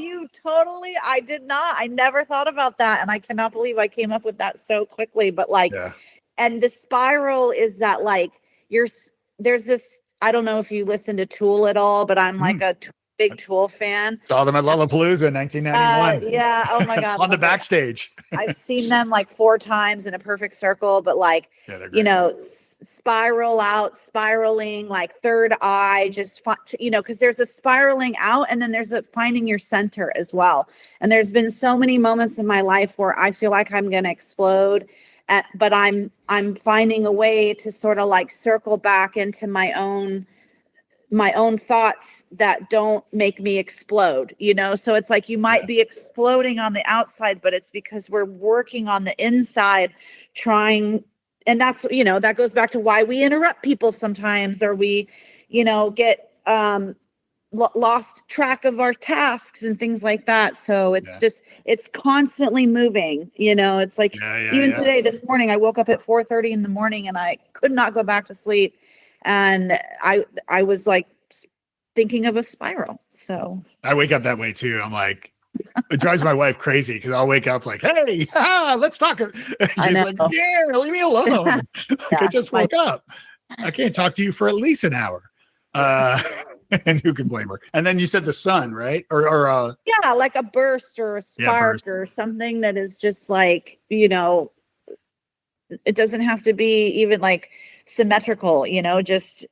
I did not. I never thought about that. And I cannot believe I came up with that so quickly. But like, Yeah. and the spiral is that like there's this, I don't know if you listen to Tool at all, but I'm like a big Tool fan. Saw them at Lollapalooza in 1991. Yeah. Oh my God. On the love it. backstage. I've seen them like 4 times in a perfect circle, but like, Yeah, they're great. Spiral out, spiraling, like third eye, just, because there's a spiraling out and then there's a finding your center as well. And there's been so many moments in my life where I feel like I'm going to explode, but I'm finding a way to sort of like circle back into my own thoughts that don't make me explode, so it's like you might be exploding on the outside, but it's because we're working on the inside trying. And that's, that goes back to why we interrupt people sometimes, or we, get lost track of our tasks and things like that. So it's just, it's constantly moving, it's like even today, this morning, I woke up at 4:30 in the morning and I could not go back to sleep. And I was like thinking of a spiral. So I wake up that way too. I'm like, it drives my wife crazy because I'll wake up like, hey, let's talk. She's like, yeah, leave me alone. I just woke up. I can't talk to you for at least an hour. And who can blame her? And then you said the sun, right? Or like a burst or a spark or something that is just like, it doesn't have to be even like symmetrical, just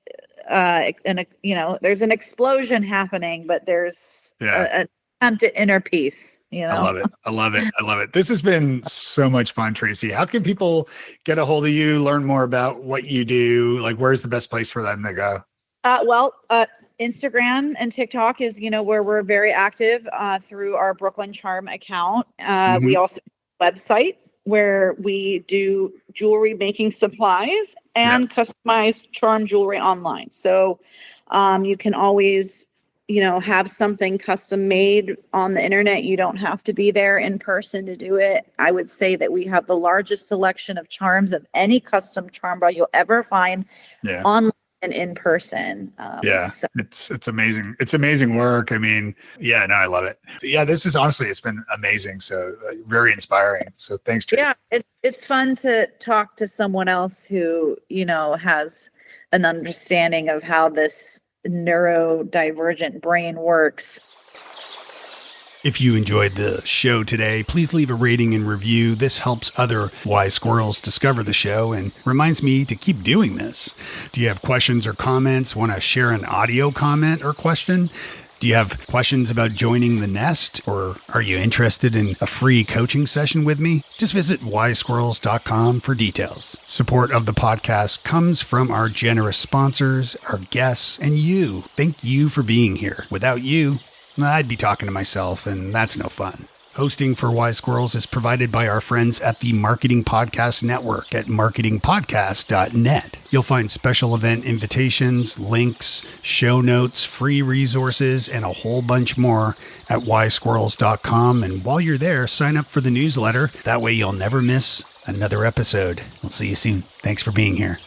there's an explosion happening, but there's an attempt at inner peace. I love it. This has been so much fun, Tracie. How can people get a hold of you, learn more about what you do? Like, where's the best place for them to go? Instagram and TikTok is, where we're very active through our Brooklyn Charm account. We also have a website where we do jewelry making supplies and customized charm jewelry online. So you can always, have something custom made on the internet. You don't have to be there in person to do it. I would say that we have the largest selection of charms of any custom charm bra you'll ever find online and in person. It's amazing. It's amazing work. I mean, I love it. This is honestly, it's been amazing. So very inspiring. So thanks, Tracie. Yeah, it's fun to talk to someone else who, has an understanding of how this neurodivergent brain works. If you enjoyed the show today, please leave a rating and review. This helps other Wise Squirrels discover the show and reminds me to keep doing this. Do you have questions or comments? Want to share an audio comment or question? Do you have questions about joining the nest, or are you interested in a free coaching session with me? Just visit wisesquirrels.com for details. Support of the podcast comes from our generous sponsors, our guests, and you. Thank you for being here. Without you, I'd be talking to myself, and that's no fun. Hosting for Wise Squirrels is provided by our friends at the Marketing Podcast Network at marketingpodcast.net. You'll find special event invitations, links, show notes, free resources, and a whole bunch more at wisesquirrels.com. And while you're there, sign up for the newsletter. That way you'll never miss another episode. We'll see you soon. Thanks for being here.